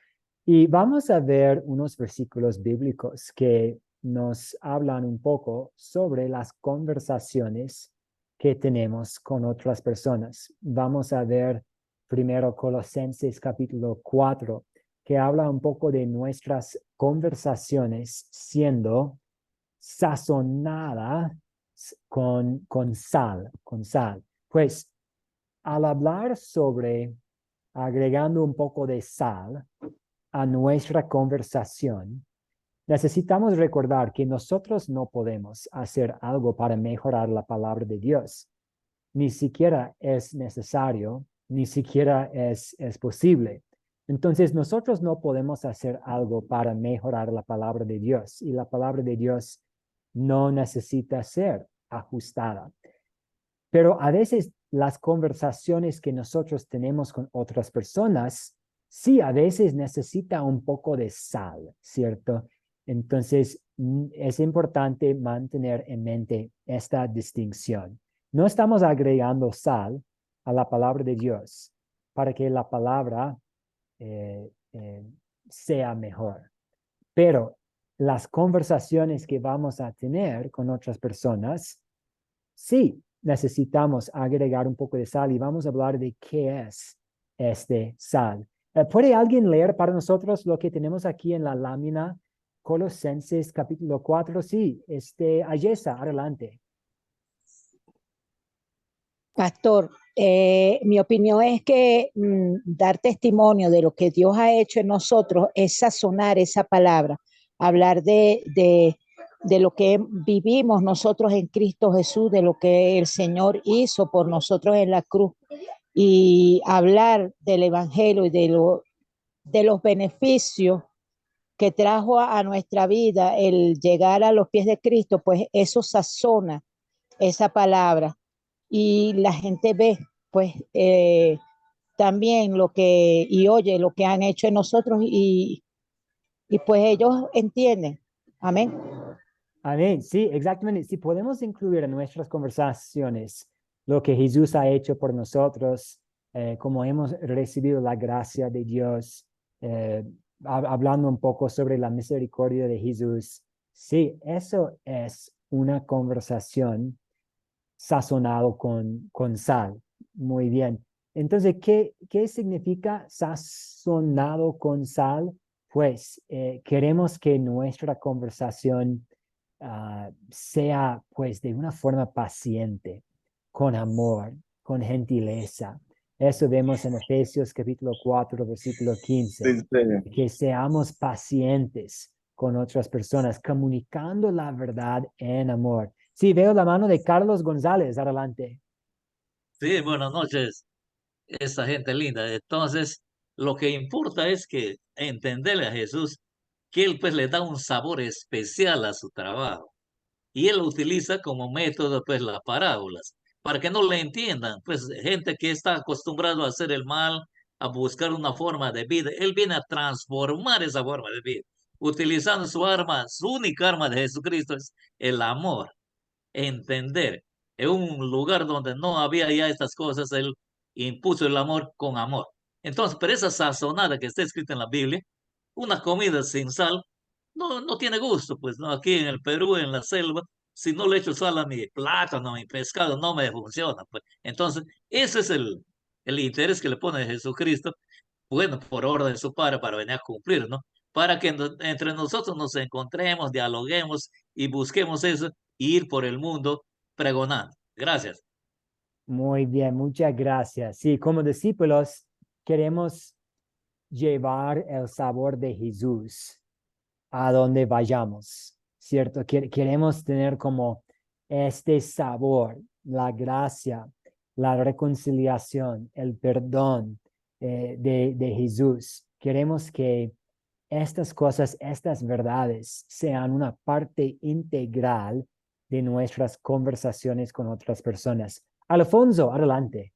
Y vamos a ver unos versículos bíblicos que nos hablan un poco sobre las conversaciones que tenemos con otras personas. Vamos a ver primero Colosenses capítulo 4, que habla un poco de nuestras conversaciones siendo sazonadas con sal, con sal. Pues al hablar sobre agregando un poco de sal a nuestra conversación, necesitamos recordar que nosotros no podemos hacer algo para mejorar la palabra de Dios. Ni siquiera es necesario, ni siquiera es posible. Entonces, nosotros no podemos hacer algo para mejorar la palabra de Dios y la palabra de Dios no necesita ser ajustada. Pero a veces las conversaciones que nosotros tenemos con otras personas, sí, a veces necesita un poco de sal, ¿cierto? Entonces, es importante mantener en mente esta distinción. No estamos agregando sal a la palabra de Dios para que la palabra sea mejor. Pero las conversaciones que vamos a tener con otras personas, sí, necesitamos agregar un poco de sal y vamos a hablar de qué es este sal. ¿Puede alguien leer para nosotros lo que tenemos aquí en la lámina? Colosenses capítulo 4, sí, Ayesa, adelante. Pastor, mi opinión es que dar testimonio de lo que Dios ha hecho en nosotros es sazonar esa palabra, hablar de lo que vivimos nosotros en Cristo Jesús, de lo que el Señor hizo por nosotros en la cruz y hablar del Evangelio y de los beneficios que trajo a nuestra vida el llegar a los pies de Cristo, pues eso sazona esa palabra y la gente ve pues también y oye lo que han hecho en nosotros y pues ellos entienden. Amén. Amén. Sí, exactamente. Si podemos incluir en nuestras conversaciones lo que Jesús ha hecho por nosotros, como hemos recibido la gracia de Dios, hablando un poco sobre la misericordia de Jesús. Sí, eso es una conversación sazonado con sal. Muy bien. Entonces, ¿qué significa sazonado con sal? Pues queremos que nuestra conversación sea pues de una forma paciente, con amor, con gentileza. Eso vemos en Efesios capítulo 4, versículo 15, Sí, sí. que seamos pacientes con otras personas, comunicando la verdad en amor. Sí, veo la mano de Carlos González. Adelante. Sí, buenas noches, esta gente linda. Entonces, lo que importa es que entenderle a Jesús que Él pues le da un sabor especial a su trabajo. Y Él utiliza como método pues las parábolas, para que no le entiendan, pues gente que está acostumbrado a hacer el mal, a buscar una forma de vida. Él viene a transformar esa forma de vida, utilizando su arma, su única arma de Jesucristo es el amor, entender. En un lugar donde no había ya estas cosas, Él impuso el amor con amor. Entonces, pero esa sazonada que está escrita en la Biblia, una comida sin sal, no tiene gusto, pues no, aquí en el Perú, en la selva, si no le echo sal a mi plátano, a mi pescado, no me funciona, pues. Entonces, ese es el interés que le pone Jesucristo, bueno, por orden de su Padre, para venir a cumplir, ¿no? Para que entre nosotros nos encontremos, dialoguemos y busquemos eso, y ir por el mundo pregonando. Gracias. Muy bien, muchas gracias. Sí, como discípulos queremos llevar el sabor de Jesús a donde vayamos, ¿cierto? Queremos tener como este sabor, la gracia, la reconciliación, el perdón de Jesús. Queremos que estas cosas, estas verdades sean una parte integral de nuestras conversaciones con otras personas. Alfonso, adelante.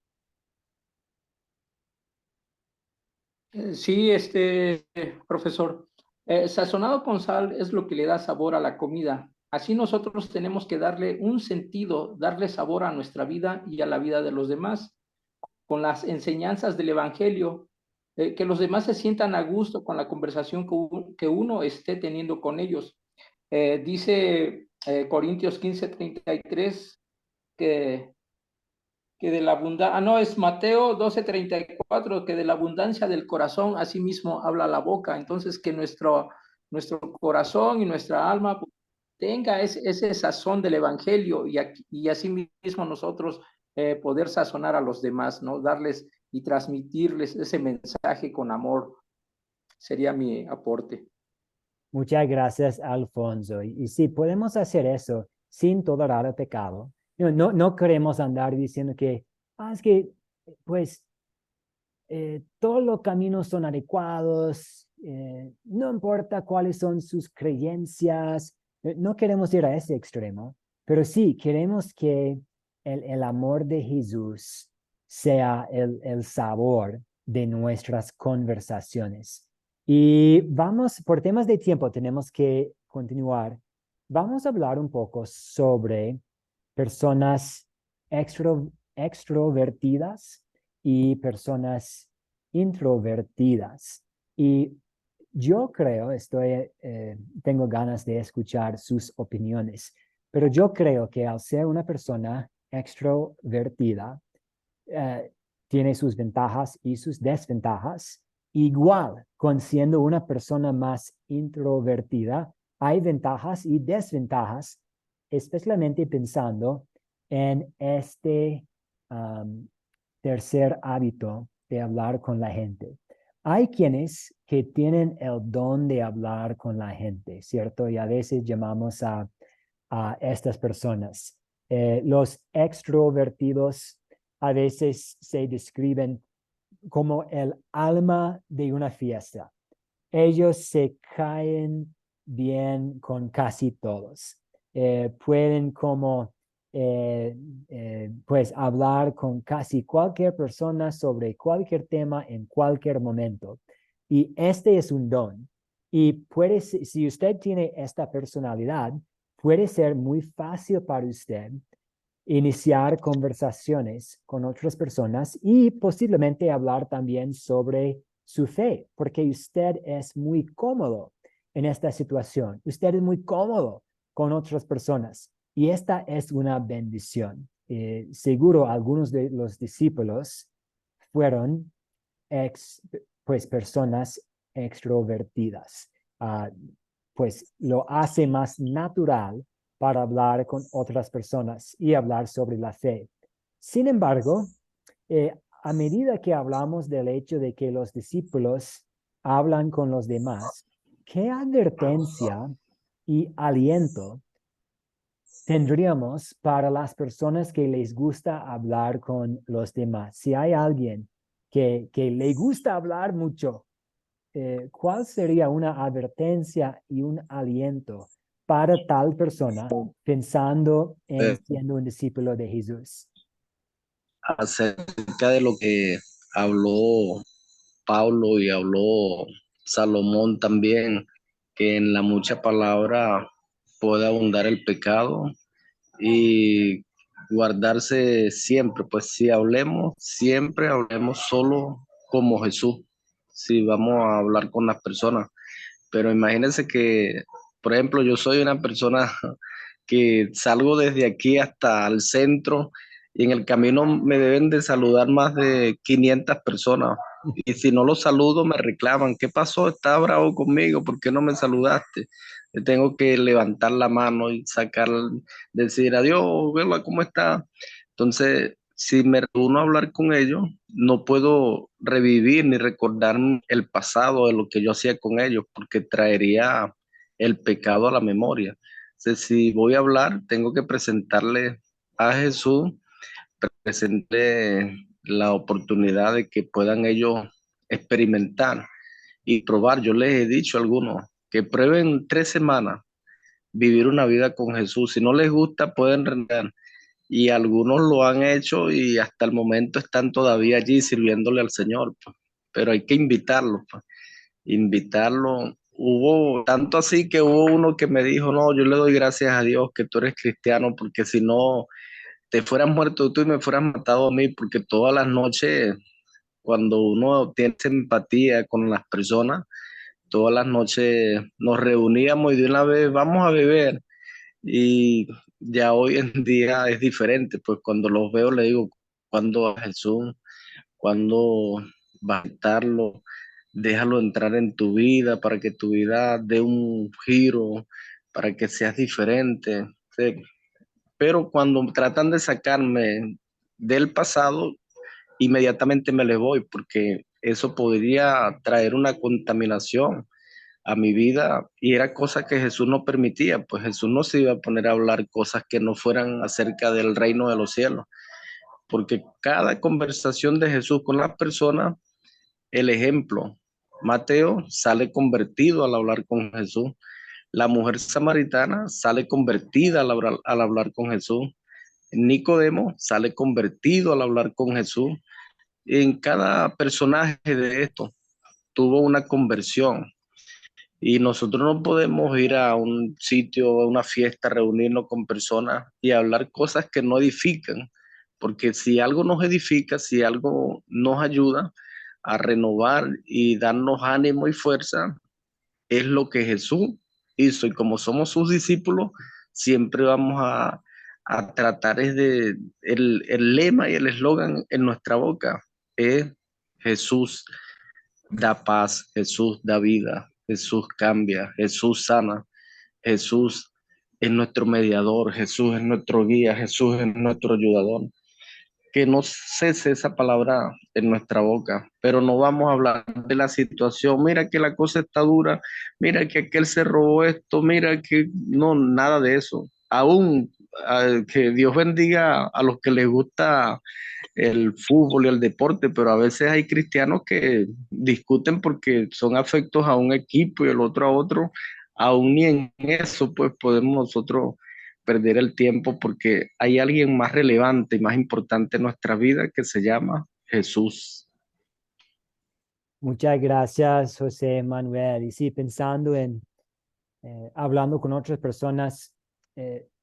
Sí, profesor, sazonado con sal es lo que le da sabor a la comida. Así nosotros tenemos que darle un sentido, darle sabor a nuestra vida y a la vida de los demás, con las enseñanzas del Evangelio, que los demás se sientan a gusto con la conversación que uno esté teniendo con ellos. Dice Corintios 15:33 que de la abundancia, no, es Mateo 12:34, que de la abundancia del corazón, así mismo habla la boca. Entonces, que nuestro corazón y nuestra alma tenga ese sazón del Evangelio y así mismo nosotros poder sazonar a los demás, ¿no? Darles y transmitirles ese mensaje con amor, sería mi aporte. Muchas gracias, Alfonso. Y sí, podemos hacer eso sin tolerar el pecado. No queremos andar diciendo que, es que, pues, todos los caminos son adecuados, no importa cuáles son sus creencias, no queremos ir a ese extremo, pero sí queremos que el amor de Jesús sea el sabor de nuestras conversaciones. Y vamos, por temas de tiempo, tenemos que continuar. Vamos a hablar un poco sobre personas extrovertidas y personas introvertidas. Y yo creo, tengo ganas de escuchar sus opiniones, pero yo creo que al ser una persona extrovertida, eh, tiene sus ventajas y sus desventajas. Igual, con siendo una persona más introvertida, hay ventajas y desventajas, especialmente pensando en este tercer hábito de hablar con la gente. Hay quienes que tienen el don de hablar con la gente, ¿cierto? Y a veces llamamos a estas personas. Los extrovertidos a veces se describen como el alma de una fiesta. Ellos se caen bien con casi todos. Pueden como pues hablar con casi cualquier persona sobre cualquier tema en cualquier momento. Y este es un don. Y puede, si usted tiene esta personalidad, puede ser muy fácil para usted iniciar conversaciones con otras personas y posiblemente hablar también sobre su fe, porque usted es muy cómodo en esta situación. Usted es muy cómodo con otras personas y esta es una bendición. Seguro algunos de los discípulos fueron pues personas extrovertidas. Pues lo hace más natural para hablar con otras personas y hablar sobre la fe. Sin embargo, a medida que hablamos del hecho de que los discípulos hablan con los demás, ¿qué advertencia y aliento tendríamos para las personas que les gusta hablar con los demás? Si hay alguien que le gusta hablar mucho, ¿cuál sería una advertencia y un aliento para tal persona pensando en siendo un discípulo de Jesús? Acerca de lo que habló Pablo y habló Salomón también, que en la mucha palabra puede abundar el pecado y guardarse siempre, pues si hablemos, siempre hablemos solo como Jesús, si vamos a hablar con las personas. Pero imagínense que, por ejemplo, yo soy una persona que salgo desde aquí hasta el centro y en el camino me deben de saludar más de 500 personas. Y si no los saludo, me reclaman. ¿Qué pasó? ¿Estás bravo conmigo? ¿Por qué no me saludaste? Tengo que levantar la mano y sacar, decir adiós, hola, ¿cómo está? Entonces, si me reúno a hablar con ellos, no puedo revivir ni recordar el pasado de lo que yo hacía con ellos, porque traería el pecado a la memoria. Entonces, si voy a hablar, tengo que presentarle a Jesús, presentarle la oportunidad de que puedan ellos experimentar y probar. Yo les he dicho a algunos que prueben 3 semanas vivir una vida con Jesús. Si no les gusta, pueden renegar. Y algunos lo han hecho y hasta el momento están todavía allí sirviéndole al Señor, pues. Pero hay que invitarlos, pues. Invitarlo. Hubo tanto así que hubo uno que me dijo, no, yo le doy gracias a Dios que tú eres cristiano, porque si no, te fueras muerto tú y me fueras matado a mí, porque todas las noches, cuando uno tiene empatía con las personas, todas las noches nos reuníamos y de una vez vamos a beber. Y ya hoy en día es diferente, pues cuando los veo le digo, ¿cuándo a Jesús? ¿Cuándo vas a estarlo? Déjalo entrar en tu vida para que tu vida dé un giro, para que seas diferente. Sí. Pero cuando tratan de sacarme del pasado, inmediatamente me le voy, porque eso podría traer una contaminación a mi vida y era cosa que Jesús no permitía, pues Jesús no se iba a poner a hablar cosas que no fueran acerca del reino de los cielos, porque cada conversación de Jesús con las personas, el ejemplo, Mateo sale convertido al hablar con Jesús, la mujer samaritana sale convertida al hablar con Jesús, Nicodemo sale convertido al hablar con Jesús. En cada personaje de esto tuvo una conversión. Y nosotros no podemos ir a un sitio, a una fiesta, reunirnos con personas y hablar cosas que no edifican, porque si algo nos edifica, si algo nos ayuda a renovar y darnos ánimo y fuerza, es lo que Jesús hizo. Y como somos sus discípulos, siempre vamos a tratar es de, el lema y el eslogan en nuestra boca es Jesús da paz, Jesús da vida, Jesús cambia, Jesús sana, Jesús es nuestro mediador, Jesús es nuestro guía, Jesús es nuestro ayudador. Que no cese esa palabra en nuestra boca, pero no vamos a hablar de la situación, mira que la cosa está dura, mira que aquel se robó esto, mira que no, nada de eso. Aún que Dios bendiga a los que les gusta el fútbol y el deporte, pero a veces hay cristianos que discuten porque son afectos a un equipo y el otro a otro, aún ni en eso pues podemos nosotros perder el tiempo porque hay alguien más relevante y más importante en nuestra vida que se llama Jesús. Muchas gracias, José Manuel. Y sí, pensando en hablando con otras personas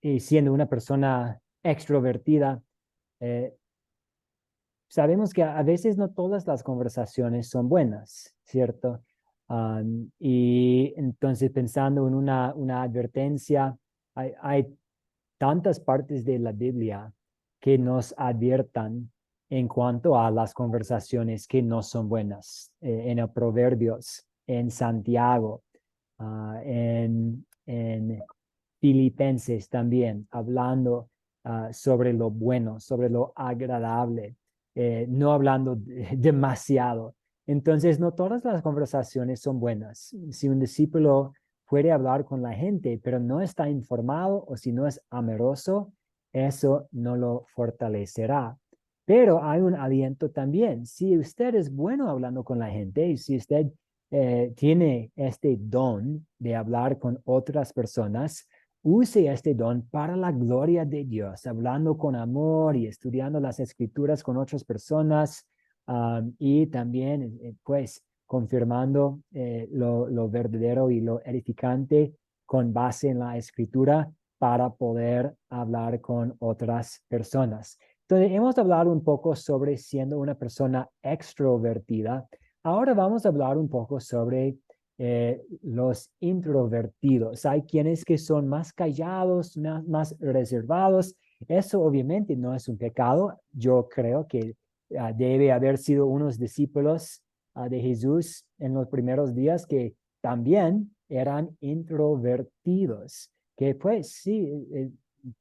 y siendo una persona extrovertida, eh, sabemos que a veces no todas las conversaciones son buenas, ¿cierto? Y entonces pensando en una advertencia, hay tantas partes de la Biblia que nos adviertan en cuanto a las conversaciones que no son buenas, en el Proverbios, en Santiago, en Filipenses también, hablando sobre lo bueno, sobre lo agradable, no hablando demasiado. Entonces, no todas las conversaciones son buenas. Si un discípulo puede hablar con la gente, pero no está informado o si no es amoroso, eso no lo fortalecerá. Pero hay un aliento también. Si usted es bueno hablando con la gente y si usted tiene este don de hablar con otras personas, use este don para la gloria de Dios, hablando con amor y estudiando las escrituras con otras personas y también, pues, confirmando lo verdadero y lo edificante con base en la escritura para poder hablar con otras personas. Entonces, hemos hablado un poco sobre siendo una persona extrovertida. Ahora vamos a hablar un poco sobre los introvertidos. Hay quienes que son más callados, más reservados. Eso obviamente no es un pecado. Yo creo que debe haber sido unos discípulos de Jesús en los primeros días que también eran introvertidos, que pues sí,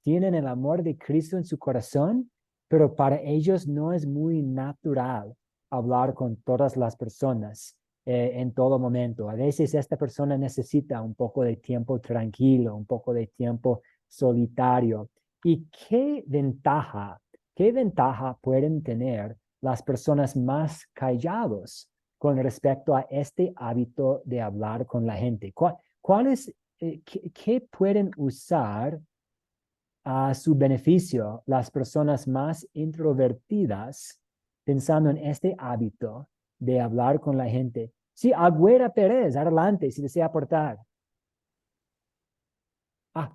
tienen el amor de Cristo en su corazón, pero para ellos no es muy natural hablar con todas las personas en todo momento. A veces esta persona necesita un poco de tiempo tranquilo, un poco de tiempo solitario. ¿Y qué ventaja pueden tener las personas más callados con respecto a este hábito de hablar con la gente? ¿Qué pueden usar a su beneficio las personas más introvertidas pensando en este hábito de hablar con la gente? Sí, Agüera Pérez, adelante, si desea aportar.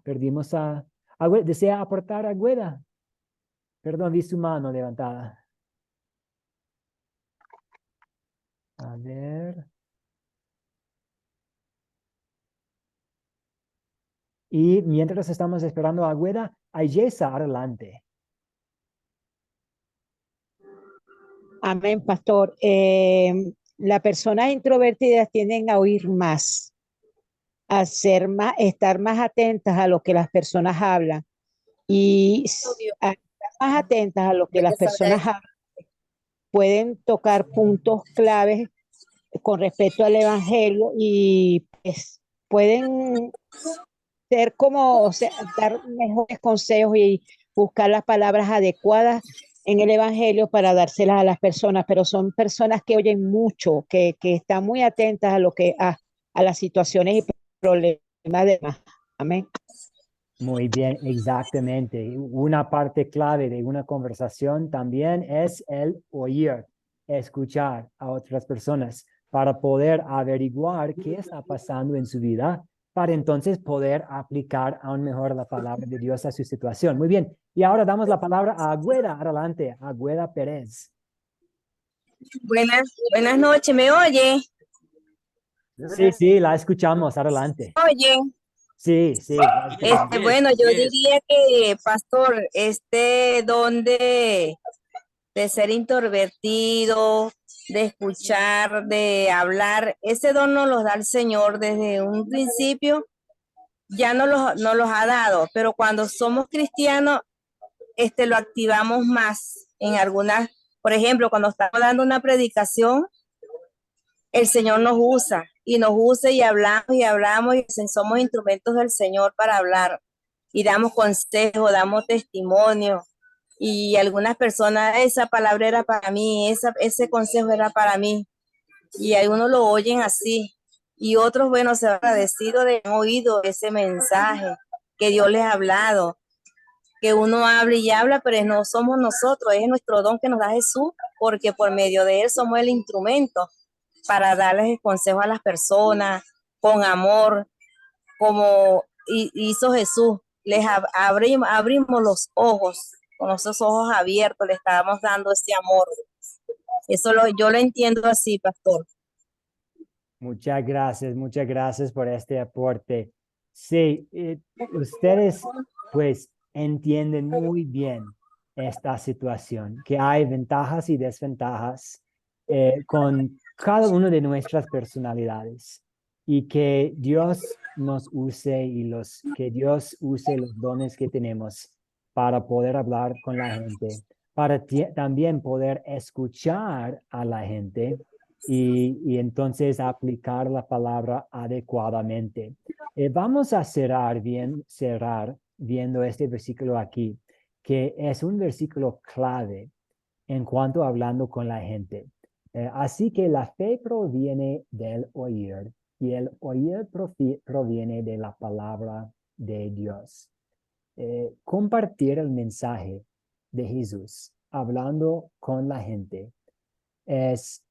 Perdimos a Agüera. ¿Desea aportar Agüera? Perdón, vi su mano levantada. A ver. Y mientras estamos esperando a Agüera, Ayesa, adelante. Amén, pastor. Las personas introvertidas tienden a oír más, a ser más, estar más atentas a lo que las personas hablan y Obvio, a estar más atentas a lo que hay las que saber personas hablan, pueden tocar puntos claves con respecto al evangelio y pues pueden ser como, o sea, dar mejores consejos y buscar las palabras adecuadas en el evangelio para dárselas a las personas, pero son personas que oyen mucho, que están muy atentas a lo que a las situaciones y problemas de más. Amén. Muy bien, exactamente. Una parte clave de una conversación también es el oír, escuchar a otras personas para poder averiguar qué está pasando en su vida, para entonces poder aplicar aún mejor la palabra de Dios a su situación. Muy bien. Y ahora damos la palabra a Agüeda. Adelante, Agüeda Pérez. buenas noches, ¿me oye? Sí, sí, la escuchamos. Adelante. Oye, Sí, sí, la escuchamos. bueno, yo Yes. diría que, pastor, este don de ser introvertido, de escuchar, de hablar, ese don nos los da el Señor desde un principio, ya nos los ha dado, pero cuando somos cristianos, lo activamos más en algunas, por ejemplo, cuando estamos dando una predicación, el Señor nos usa y hablamos y somos instrumentos del Señor para hablar y damos consejos, damos testimonio y algunas personas, esa palabra era para mí, ese consejo era para mí y algunos lo oyen así y otros, bueno, se han agradecido de haber oído ese mensaje que Dios les ha hablado, que uno habla y habla, pero no somos nosotros, es nuestro don que nos da Jesús, porque por medio de él somos el instrumento para darles consejo a las personas con amor, como hizo Jesús. Les abrimos los ojos, con esos ojos abiertos, le estábamos dando ese amor. Yo lo entiendo así, pastor. Muchas gracias por este aporte. Sí, ustedes pues entienden muy bien esta situación, que hay ventajas y desventajas con cada una de nuestras personalidades y que Dios nos use que Dios use los dones que tenemos para poder hablar con la gente, para también poder escuchar a la gente y entonces aplicar la palabra adecuadamente. Vamos a cerrar viendo este versículo aquí, que es un versículo clave en cuanto a hablando con la gente. Así que la fe proviene del oír y el oír proviene de la palabra de Dios. Compartir el mensaje de Jesús hablando con la gente es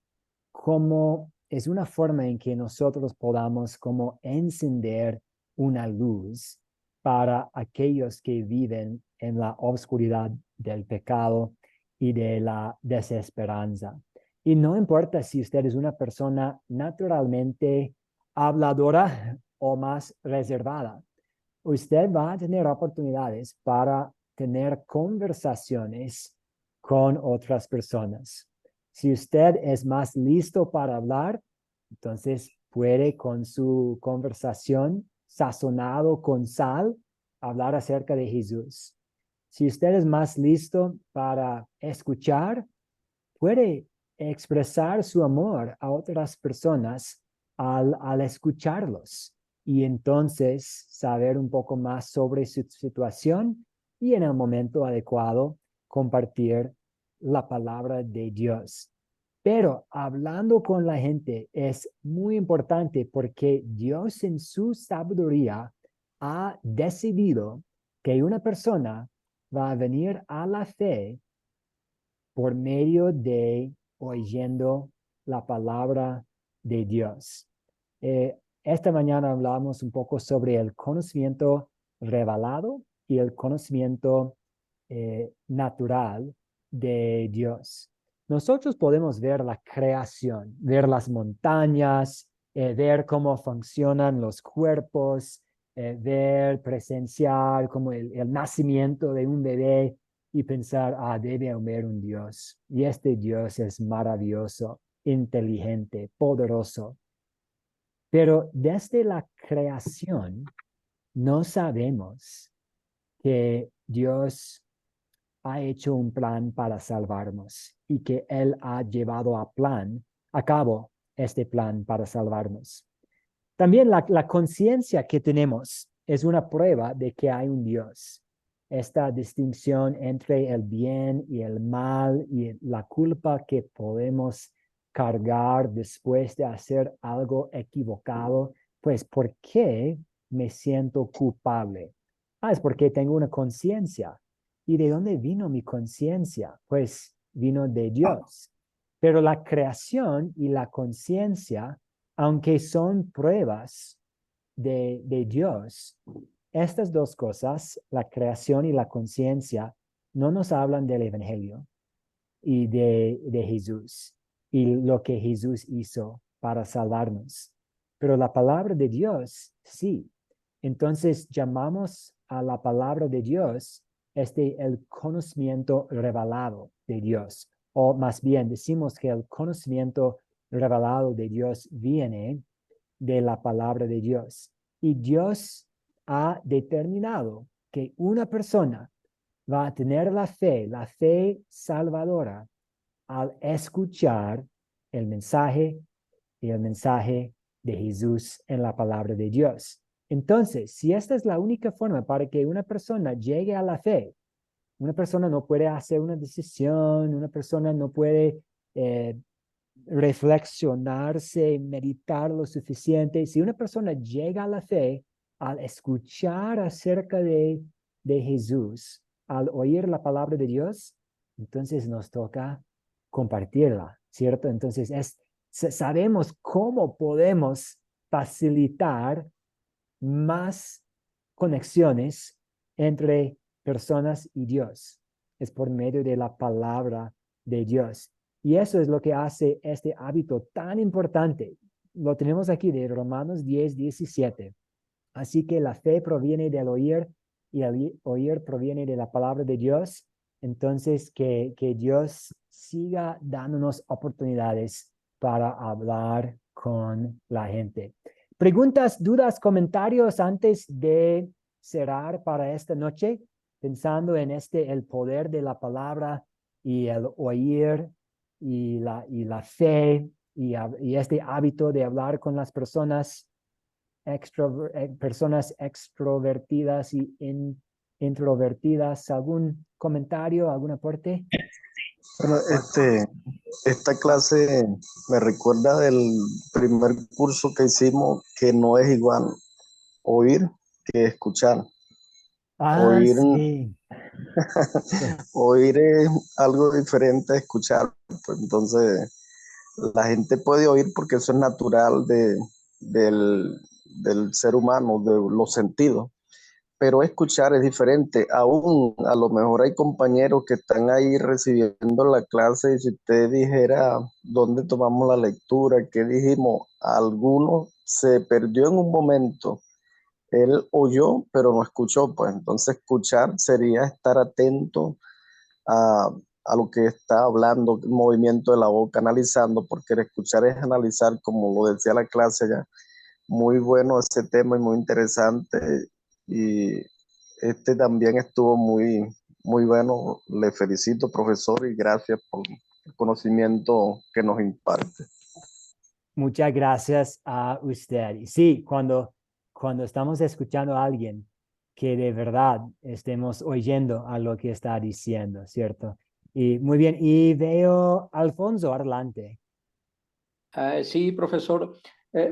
una forma en que nosotros podamos como encender una luz para aquellos que viven en la oscuridad del pecado y de la desesperanza. Y no importa si usted es una persona naturalmente habladora o más reservada, usted va a tener oportunidades para tener conversaciones con otras personas. Si usted es más listo para hablar, entonces puede con su conversación sazonado con sal hablar acerca de Jesús. Si usted es más listo para escuchar, puede expresar su amor a otras personas al escucharlos y entonces saber un poco más sobre su situación y en el momento adecuado compartir la palabra de Dios. Pero hablando con la gente es muy importante porque Dios en su sabiduría ha decidido que una persona va a venir a la fe por medio de oyendo la palabra de Dios. Esta mañana hablamos un poco sobre el conocimiento revelado y el conocimiento natural de Dios. Nosotros podemos ver la creación, ver las montañas, ver cómo funcionan los cuerpos, presenciar como el nacimiento de un bebé y pensar, debe haber un Dios. Y este Dios es maravilloso, inteligente, poderoso. Pero desde la creación no sabemos que Dios ha hecho un plan para salvarnos y que Él ha llevado a cabo este plan para salvarnos. También la conciencia que tenemos es una prueba de que hay un Dios. Esta distinción entre el bien y el mal y la culpa que podemos cargar después de hacer algo equivocado, pues ¿por qué me siento culpable? Es porque tengo una conciencia. ¿Y de dónde vino mi conciencia? Pues vino de Dios. Pero la creación y la conciencia, aunque son pruebas de Dios, estas dos cosas, la creación y la conciencia, no nos hablan del Evangelio y de Jesús y lo que Jesús hizo para salvarnos. Pero la palabra de Dios, sí. Entonces llamamos a la palabra de Dios el conocimiento revelado de Dios. O más bien decimos que el conocimiento revelado de Dios viene de la palabra de Dios. Y Dios ha determinado que una persona va a tener la fe salvadora, al escuchar el mensaje y el mensaje de Jesús en la palabra de Dios. Entonces, si esta es la única forma para que una persona llegue a la fe, una persona no puede hacer una decisión, una persona no puede reflexionarse, meditar lo suficiente. Si una persona llega a la fe al escuchar acerca de Jesús, al oír la palabra de Dios, entonces nos toca compartirla, ¿cierto? Entonces sabemos cómo podemos facilitar más conexiones entre personas y Dios. Es por medio de la palabra de Dios. Y eso es lo que hace este hábito tan importante. Lo tenemos aquí de Romanos 10:17. Así que la fe proviene del oír y el oír proviene de la palabra de Dios. Entonces, que Dios siga dándonos oportunidades para hablar con la gente. Preguntas, dudas, comentarios antes de cerrar para esta noche, pensando en el poder de la palabra y el oír y la fe y este hábito de hablar con las personas personas extrovertidas y introvertidas. ¿Algún comentario, algún aporte? Bueno, esta clase me recuerda del primer curso que hicimos, que no es igual oír que escuchar. Oír, Sí. oír es algo diferente a escuchar. Pues entonces, la gente puede oír porque eso es natural del ser humano, de los sentidos. Pero escuchar es diferente. Aún a lo mejor hay compañeros que están ahí recibiendo la clase y si usted dijera dónde tomamos la lectura, qué dijimos, alguno se perdió en un momento. Él oyó, pero no escuchó. Pues entonces escuchar sería estar atento a, a lo que está hablando, el movimiento de la boca, analizando, porque el escuchar es analizar, como lo decía la clase ya. Muy bueno ese tema y muy interesante. Y también estuvo muy bueno. Le felicito, profesor, y gracias por el conocimiento que nos imparte. Muchas gracias a usted. Y sí, cuando estamos escuchando a alguien, que de verdad estemos oyendo a lo que está diciendo, ¿cierto? Y muy bien, y veo Alfonso, adelante. Sí, profesor.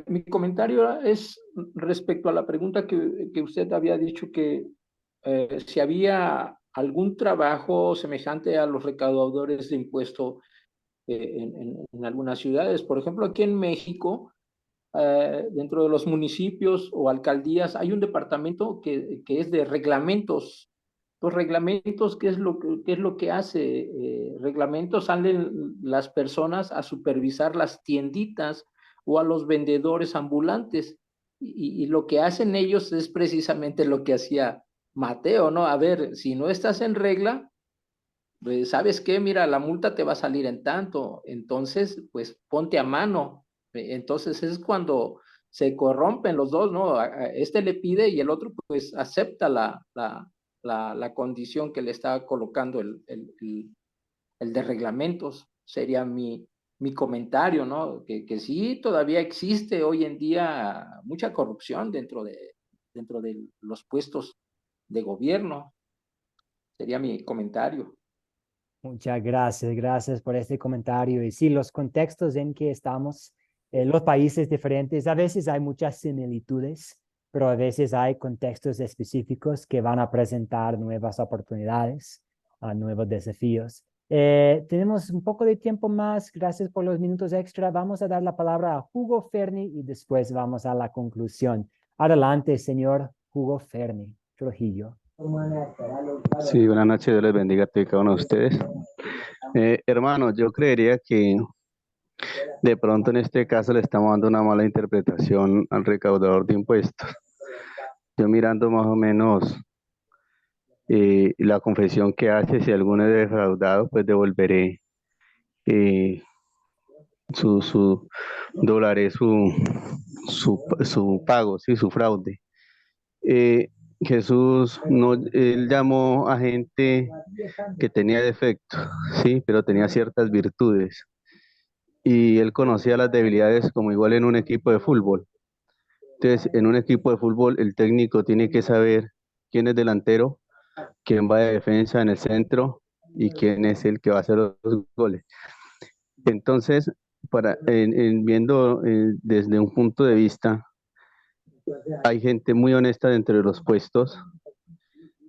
Mi comentario es respecto a la pregunta que usted había dicho que si había algún trabajo semejante a los recaudadores de impuestos en algunas ciudades. Por ejemplo, aquí en México, dentro de los municipios o alcaldías, hay un departamento que es de reglamentos. Los reglamentos, qué es lo que hace? Reglamentos, salen las personas a supervisar las tienditas o a los vendedores ambulantes. Y lo que hacen ellos es precisamente lo que hacía Mateo, ¿no? A ver, si no estás en regla, pues, ¿sabes qué? Mira, la multa te va a salir en tanto, entonces, pues ponte a mano. Entonces es cuando se corrompen los dos, ¿no? Este le pide y el otro pues acepta la condición que le está colocando el de reglamentos. Sería mi comentario, ¿no? Que sí, todavía existe hoy en día mucha corrupción dentro de los puestos de gobierno. Sería mi comentario. Muchas gracias, gracias por este comentario. Y sí, los contextos en que estamos, los países diferentes, a veces hay muchas similitudes, pero a veces hay contextos específicos que van a presentar nuevas oportunidades, nuevos desafíos. Tenemos un poco de tiempo más, gracias por los minutos extra. Vamos a dar la palabra a Hugo Ferni y después vamos a la conclusión. Adelante, señor Hugo Ferni, Trujillo. Sí, buenas noches, Dios les bendiga a todos y cada uno de ustedes. Hermanos, yo creería que de pronto en este caso le estamos dando una mala interpretación al recaudador de impuestos. Yo mirando más o menos la confesión que hace, si alguno es defraudado, pues devolveré doblaré su pago, sí, su fraude. Jesús no, él llamó a gente que tenía defectos, sí, pero tenía ciertas virtudes. Y él conocía las debilidades como igual en un equipo de fútbol. Entonces, en un equipo de fútbol, el técnico tiene que saber quién es delantero, quién va de defensa en el centro y quién es el que va a hacer los goles. Entonces, viendo desde un punto de vista, hay gente muy honesta dentro de los puestos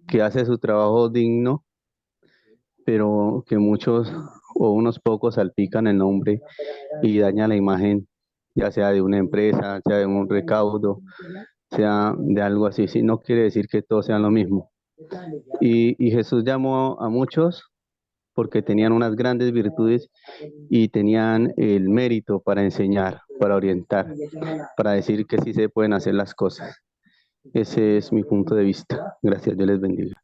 que hace su trabajo digno, pero que muchos o unos pocos salpican el nombre y dañan la imagen, ya sea de una empresa, sea de un recaudo, sea de algo así. Sí, no quiere decir que todos sean lo mismo. Y Jesús llamó a muchos porque tenían unas grandes virtudes y tenían el mérito para enseñar, para orientar, para decir que sí se pueden hacer las cosas. Ese es mi punto de vista. Gracias, Dios les bendiga.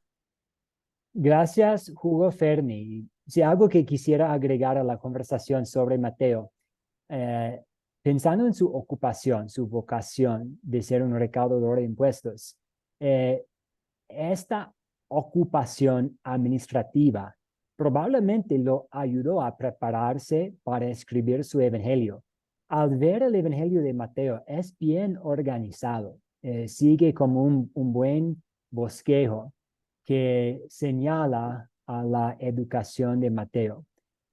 Gracias, Hugo Ferni. Si algo que quisiera agregar a la conversación sobre Mateo, pensando en su ocupación, su vocación de ser un recaudador de impuestos, esta ocupación administrativa probablemente lo ayudó a prepararse para escribir su evangelio. Al ver el evangelio de Mateo, es bien organizado, sigue como un buen bosquejo que señala a la educación de Mateo.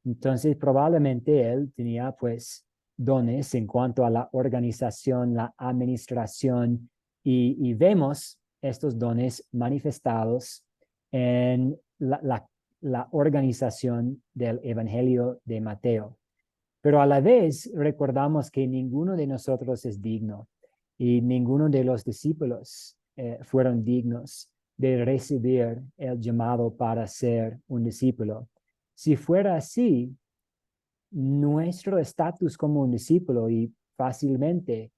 Entonces, probablemente él tenía pues dones en cuanto a la organización, la administración, y vemos estos dones manifestados en la organización del Evangelio de Mateo. Pero a la vez recordamos que ninguno de nosotros es digno y ninguno de los discípulos fueron dignos de recibir el llamado para ser un discípulo. Si fuera así, nuestro estatus como un discípulo y fácilmente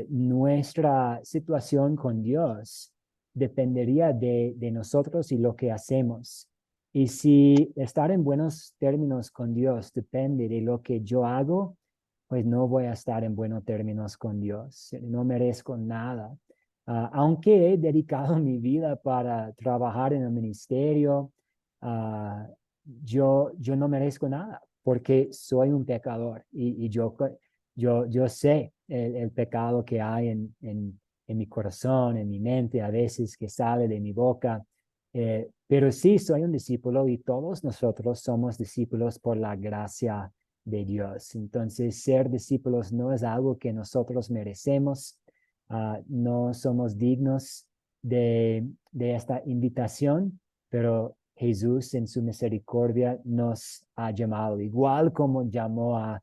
nuestra situación con Dios dependería de nosotros y lo que hacemos. Y si estar en buenos términos con Dios depende de lo que yo hago, pues no voy a estar en buenos términos con Dios. No merezco nada. Aunque he dedicado mi vida para trabajar en el ministerio, yo no merezco nada porque soy un pecador y yo sé el pecado que hay en mi corazón, en mi mente, a veces que sale de mi boca. Pero sí soy un discípulo y todos nosotros somos discípulos por la gracia de Dios. Entonces, ser discípulos no es algo que nosotros merecemos. No somos dignos de esta invitación, pero Jesús en su misericordia nos ha llamado, igual como llamó a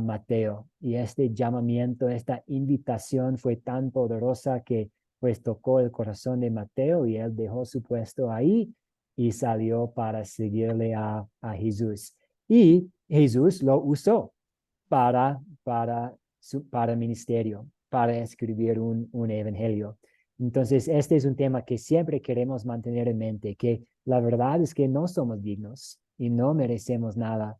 Mateo. Y este llamamiento, esta invitación fue tan poderosa que pues tocó el corazón de Mateo y él dejó su puesto ahí y salió para seguirle a Jesús. Y Jesús lo usó para ministerio, para escribir un evangelio. Entonces, este es un tema que siempre queremos mantener en mente, que la verdad es que no somos dignos y no merecemos nada,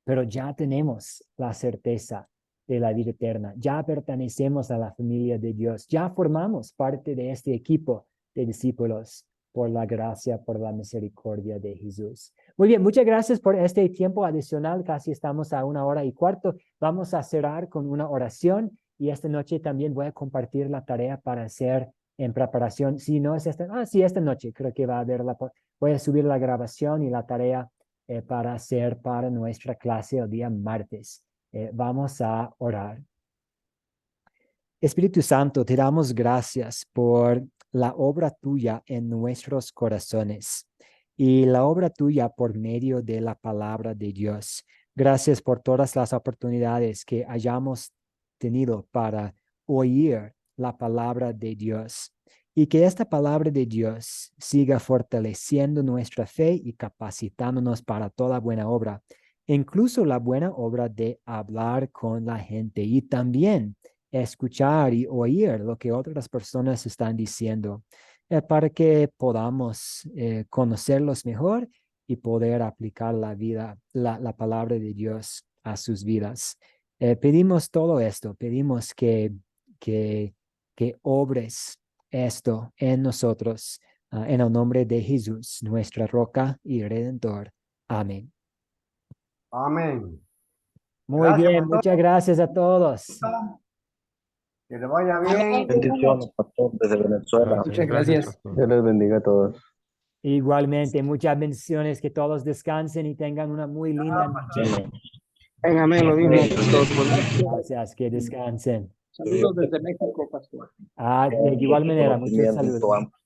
pero ya tenemos la certeza de la vida eterna, ya pertenecemos a la familia de Dios, ya formamos parte de este equipo de discípulos por la gracia, por la misericordia de Jesús. Muy bien, muchas gracias por este tiempo adicional, casi estamos a 1:15. Vamos a cerrar con una oración y esta noche también voy a compartir la tarea para hacer en preparación. Si no es esta noche creo que va a haber voy a subir la grabación y la tarea para hacer para nuestra clase el día martes. Vamos a orar. Espíritu Santo, te damos gracias por la obra tuya en nuestros corazones y la obra tuya por medio de la palabra de Dios. Gracias por todas las oportunidades que hayamos tenido para oír la palabra de Dios y que esta palabra de Dios siga fortaleciendo nuestra fe y capacitándonos para toda buena obra, incluso la buena obra de hablar con la gente y también escuchar y oír lo que otras personas están diciendo para que podamos conocerlos mejor y poder aplicar la palabra de Dios a sus vidas. Pedimos todo esto, pedimos que obres esto en nosotros, en el nombre de Jesús, nuestra roca y redentor. Amén. Amén. Muy Gracias, bien, pastor. muchas gracias a todos. Que le vaya bien. Bendiciones, pastor, desde Venezuela. Muchas gracias. Dios les bendiga a todos. Igualmente, muchas bendiciones, que todos descansen y tengan una muy linda noche. Amén, lo mismo. Gracias, que descansen. Saludos desde México, pastor. Ah, de con igual mucho manera, muchos conocimiento saludos. amplio.